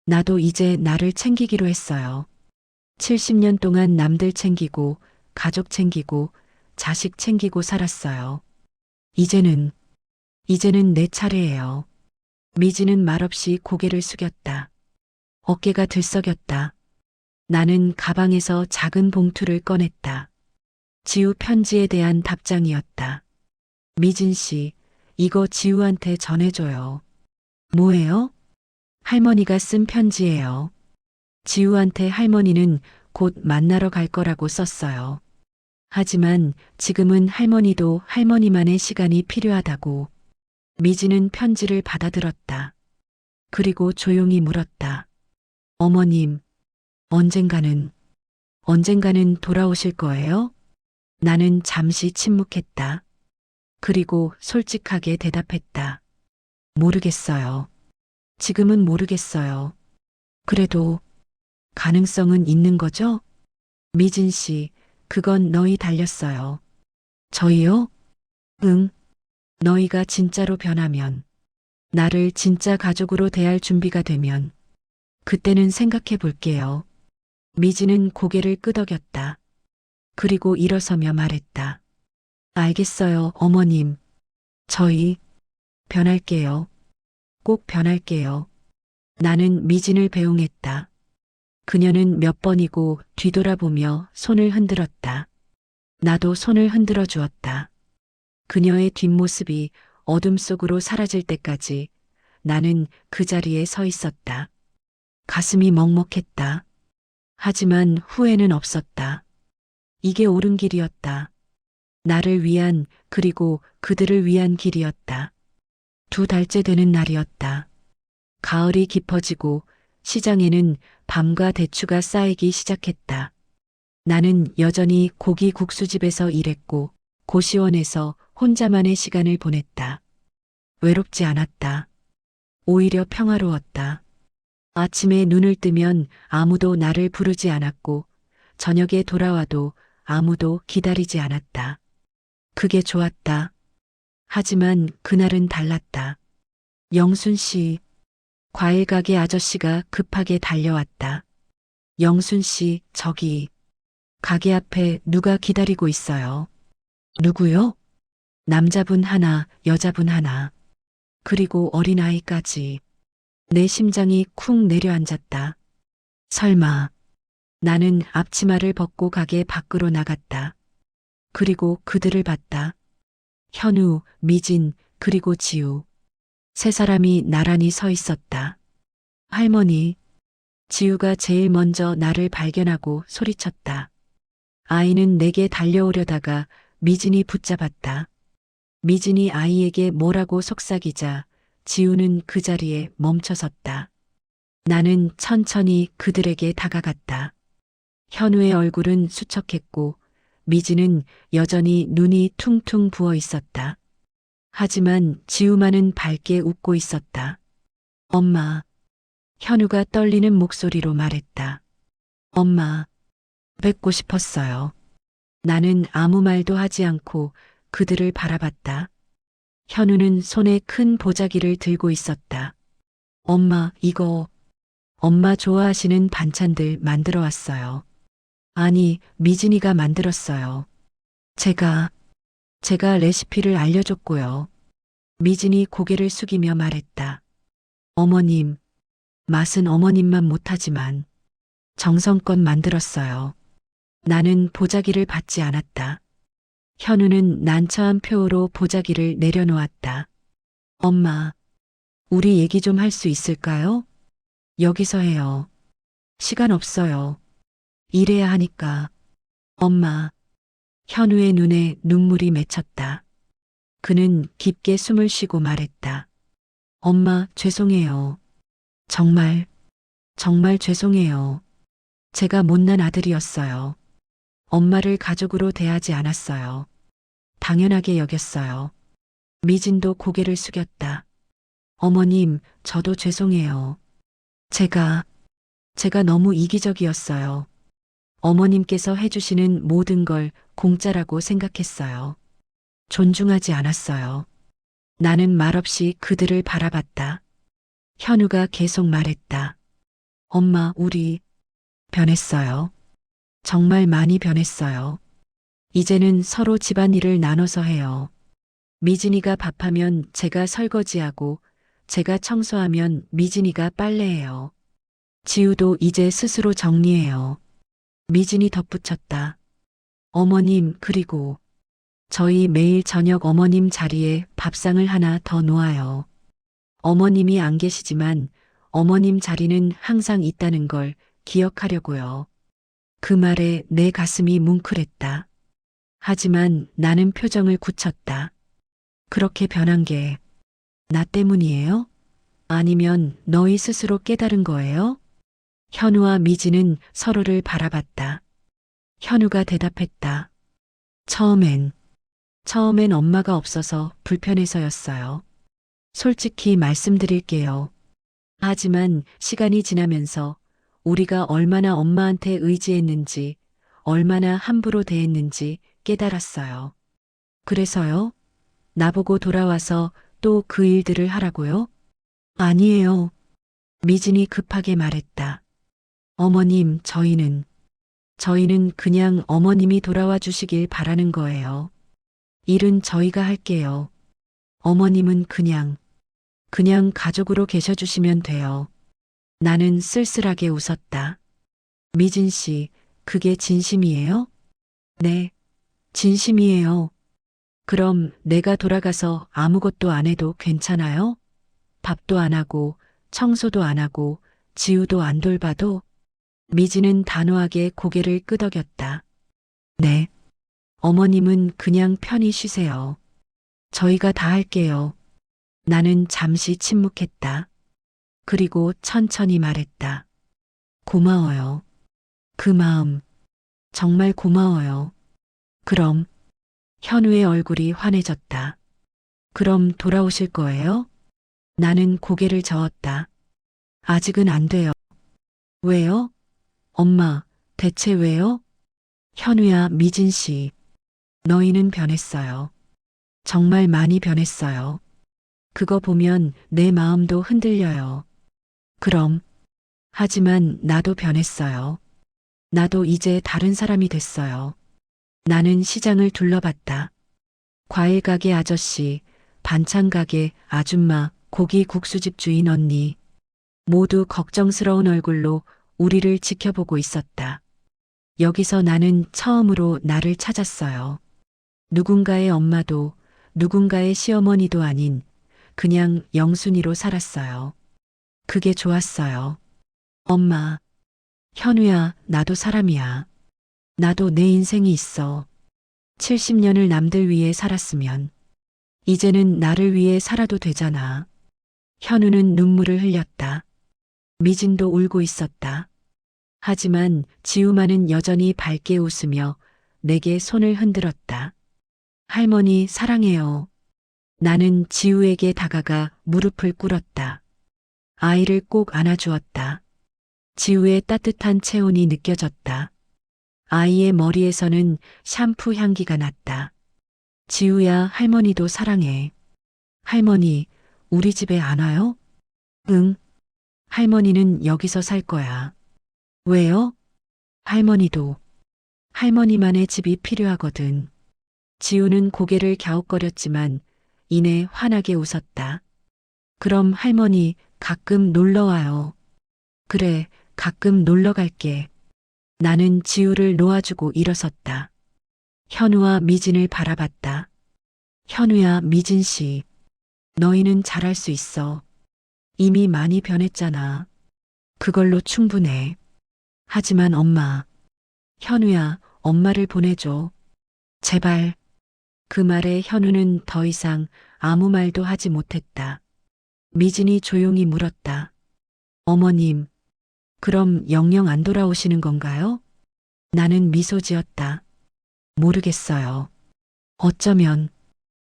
나도 이제 나를 챙기기로 했어요. 70년 동안 남들 챙기고, 가족 챙기고, 자식 챙기고 살았어요. 이제는 내 차례예요. 미지는 말없이 고개를 숙였다. 어깨가 들썩였다. 나는 가방에서 작은 봉투를 꺼냈다. 지우 편지에 대한 답장이었다. 미진 씨, 이거 지우한테 전해줘요. 뭐예요? 할머니가 쓴 편지예요. 지우한테 할머니는 곧 만나러 갈 거라고 썼어요. 하지만 지금은 할머니도 할머니만의 시간이 필요하다고. 미진은 편지를 받아들었다. 그리고 조용히 물었다. 어머님, 언젠가는 돌아오실 거예요? 나는 잠시 침묵했다. 그리고 솔직하게 대답했다. 모르겠어요. 지금은 모르겠어요. 그래도 가능성은 있는 거죠? 미진 씨, 그건 너희 달렸어요. 저희요? 응. 너희가 진짜로 변하면, 나를 진짜 가족으로 대할 준비가 되면, 그때는 생각해 볼게요. 미진은 고개를 끄덕였다. 그리고 일어서며 말했다. 알겠어요, 어머님. 저희, 변할게요. 꼭 변할게요. 나는 미진을 배웅했다. 그녀는 몇 번이고 뒤돌아보며 손을 흔들었다. 나도 손을 흔들어 주었다. 그녀의 뒷모습이 어둠 속으로 사라질 때까지 나는 그 자리에 서 있었다. 가슴이 먹먹했다. 하지만 후회는 없었다. 이게 옳은 길이었다. 나를 위한 그리고 그들을 위한 길이었다. 2달째 되는 날이었다. 가을이 깊어지고 시장에는 밤과 대추가 쌓이기 시작했다. 나는 여전히 고기 국수집에서 일했고 고시원에서 혼자만의 시간을 보냈다. 외롭지 않았다. 오히려 평화로웠다. 아침에 눈을 뜨면 아무도 나를 부르지 않았고 저녁에 돌아와도 아무도 기다리지 않았다. 그게 좋았다. 하지만 그날은 달랐다. 영순 씨, 과일 가게 아저씨가 급하게 달려왔다. 영순 씨, 저기, 가게 앞에 누가 기다리고 있어요. 누구요? 남자분 하나, 여자분 하나. 그리고 어린아이까지. 내 심장이 쿵 내려앉았다. 설마. 나는 앞치마를 벗고 가게 밖으로 나갔다. 그리고 그들을 봤다. 현우, 미진, 그리고 지우. 3사람이 나란히 서 있었다. 할머니. 지우가 제일 먼저 나를 발견하고 소리쳤다. 아이는 내게 달려오려다가 미진이 붙잡았다. 미진이 아이에게 뭐라고 속삭이자 지우는 그 자리에 멈춰섰다. 나는 천천히 그들에게 다가갔다. 현우의 얼굴은 수척했고 미진은 여전히 눈이 퉁퉁 부어 있었다. 하지만 지우만은 밝게 웃고 있었다. 엄마. 현우가 떨리는 목소리로 말했다. 엄마. 뵙고 싶었어요. 나는 아무 말도 하지 않고 그들을 바라봤다. 현우는 손에 큰 보자기를 들고 있었다. 엄마, 이거 엄마 좋아하시는 반찬들 만들어 왔어요. 아니, 미진이가 만들었어요. 제가 레시피를 알려줬고요. 미진이 고개를 숙이며 말했다. 어머님, 맛은 어머님만 못하지만 정성껏 만들었어요. 나는 보자기를 받지 않았다. 현우는 난처한 표로 보자기를 내려놓았다. 엄마, 우리 얘기 좀 할 수 있을까요? 여기서 해요. 시간 없어요. 일해야 하니까. 엄마. 현우의 눈에 눈물이 맺혔다. 그는 깊게 숨을 쉬고 말했다. 엄마, 죄송해요. 정말 죄송해요. 제가 못난 아들이었어요. 엄마를 가족으로 대하지 않았어요. 당연하게 여겼어요. 미진도 고개를 숙였다. 어머님, 저도 죄송해요. 제가 너무 이기적이었어요. 어머님께서 해주시는 모든 걸 공짜라고 생각했어요. 존중하지 않았어요. 나는 말없이 그들을 바라봤다. 현우가 계속 말했다. 엄마, 우리 변했어요. 정말 많이 변했어요. 이제는 서로 집안일을 나눠서 해요. 미진이가 밥하면 제가 설거지하고 제가 청소하면 미진이가 빨래해요. 지우도 이제 스스로 정리해요. 미진이 덧붙였다. 어머님, 그리고 저희 매일 저녁 어머님 자리에 밥상을 하나 더 놓아요. 어머님이 안 계시지만 어머님 자리는 항상 있다는 걸 기억하려고요. 그 말에 내 가슴이 뭉클했다. 하지만 나는 표정을 굳혔다. 그렇게 변한 게 나 때문이에요? 아니면 너희 스스로 깨달은 거예요? 현우와 미진은 서로를 바라봤다. 현우가 대답했다. 처음엔 엄마가 없어서 불편해서였어요. 솔직히 말씀드릴게요. 하지만 시간이 지나면서 우리가 얼마나 엄마한테 의지했는지, 얼마나 함부로 대했는지 깨달았어요. 그래서요? 나보고 돌아와서 또 그 일들을 하라고요? 아니에요. 미진이 급하게 말했다. 어머님, 저희는 그냥 어머님이 돌아와 주시길 바라는 거예요. 일은 저희가 할게요. 어머님은 그냥 가족으로 계셔 주시면 돼요. 나는 쓸쓸하게 웃었다. 미진 씨, 그게 진심이에요? 네, 진심이에요. 그럼 내가 돌아가서 아무것도 안 해도 괜찮아요? 밥도 안 하고, 청소도 안 하고, 지우도 안 돌봐도? 미진은 단호하게 고개를 끄덕였다. 네. 어머님은 그냥 편히 쉬세요. 저희가 다 할게요. 나는 잠시 침묵했다. 그리고 천천히 말했다. 고마워요. 그 마음, 정말 고마워요. 그럼, 현우의 얼굴이 환해졌다. 그럼 돌아오실 거예요? 나는 고개를 저었다. 아직은 안 돼요. 왜요? 엄마, 대체 왜요? 현우야, 미진 씨. 너희는 변했어요. 정말 많이 변했어요. 그거 보면 내 마음도 흔들려요. 그럼, 하지만 나도 변했어요. 나도 이제 다른 사람이 됐어요. 나는 시장을 둘러봤다. 과일 가게 아저씨, 반찬 가게 아줌마, 고기 국수집 주인 언니. 모두 걱정스러운 얼굴로 우리를 지켜보고 있었다. 여기서 나는 처음으로 나를 찾았어요. 누군가의 엄마도 누군가의 시어머니도 아닌 그냥 영순이로 살았어요. 그게 좋았어요. 엄마, 현우야, 나도 사람이야. 나도 내 인생이 있어. 70년을 남들 위해 살았으면 이제는 나를 위해 살아도 되잖아. 현우는 눈물을 흘렸다. 미진도 울고 있었다. 하지만 지우만은 여전히 밝게 웃으며 내게 손을 흔들었다. 할머니 사랑해요. 나는 지우에게 다가가 무릎을 꿇었다. 아이를 꼭 안아주었다. 지우의 따뜻한 체온이 느껴졌다. 아이의 머리에서는 샴푸 향기가 났다. 지우야, 할머니도 사랑해. 할머니, 우리 집에 안 와요? 응. 할머니는 여기서 살 거야. 왜요? 할머니도. 할머니만의 집이 필요하거든. 지우는 고개를 갸웃거렸지만 이내 환하게 웃었다. 그럼 할머니 가끔 놀러 와요. 그래, 가끔 놀러 갈게. 나는 지우를 놓아주고 일어섰다. 현우와 미진을 바라봤다. 현우야, 미진 씨. 너희는 잘할 수 있어. 이미 많이 변했잖아. 그걸로 충분해. 하지만 엄마. 현우야, 엄마를 보내줘. 제발. 그 말에 현우는 더 이상 아무 말도 하지 못했다. 미진이 조용히 물었다. 어머님, 그럼 영영 안 돌아오시는 건가요? 나는 미소 지었다. 모르겠어요. 어쩌면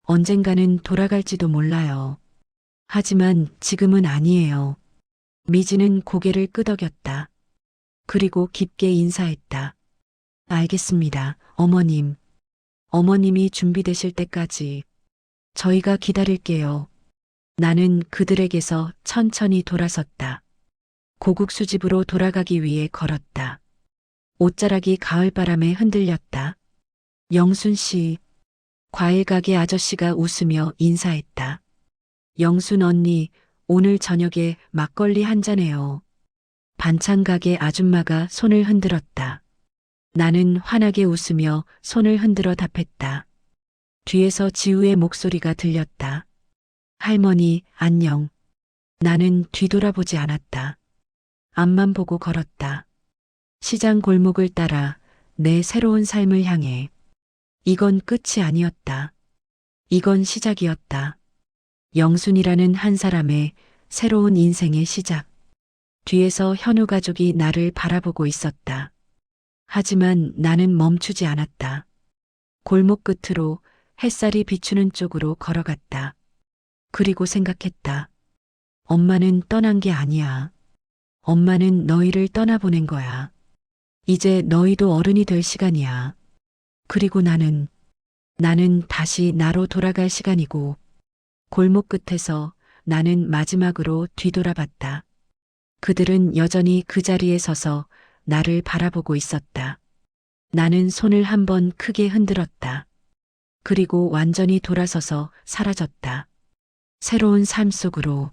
언젠가는 돌아갈지도 몰라요. 하지만 지금은 아니에요. 미진은 고개를 끄덕였다. 그리고 깊게 인사했다. 알겠습니다, 어머님. 어머님이 준비되실 때까지 저희가 기다릴게요. 나는 그들에게서 천천히 돌아섰다. 고국수집으로 돌아가기 위해 걸었다. 옷자락이 가을바람에 흔들렸다. 영순 씨, 과일 가게 아저씨가 웃으며 인사했다. 영순 언니, 오늘 저녁에 막걸리 한 잔해요. 반찬 가게 아줌마가 손을 흔들었다. 나는 환하게 웃으며 손을 흔들어 답했다. 뒤에서 지우의 목소리가 들렸다. 할머니, 안녕. 나는 뒤돌아보지 않았다. 앞만 보고 걸었다. 시장 골목을 따라 내 새로운 삶을 향해. 이건 끝이 아니었다. 이건 시작이었다. 영순이라는 한 사람의 새로운 인생의 시작. 뒤에서 현우 가족이 나를 바라보고 있었다. 하지만 나는 멈추지 않았다. 골목 끝으로 햇살이 비추는 쪽으로 걸어갔다. 그리고 생각했다. 엄마는 떠난 게 아니야. 엄마는 너희를 떠나보낸 거야. 이제 너희도 어른이 될 시간이야. 그리고 나는 다시 나로 돌아갈 시간이고, 골목 끝에서 나는 마지막으로 뒤돌아봤다. 그들은 여전히 그 자리에 서서 나를 바라보고 있었다. 나는 손을 한번 크게 흔들었다. 그리고 완전히 돌아서서 사라졌다. 새로운 삶 속으로.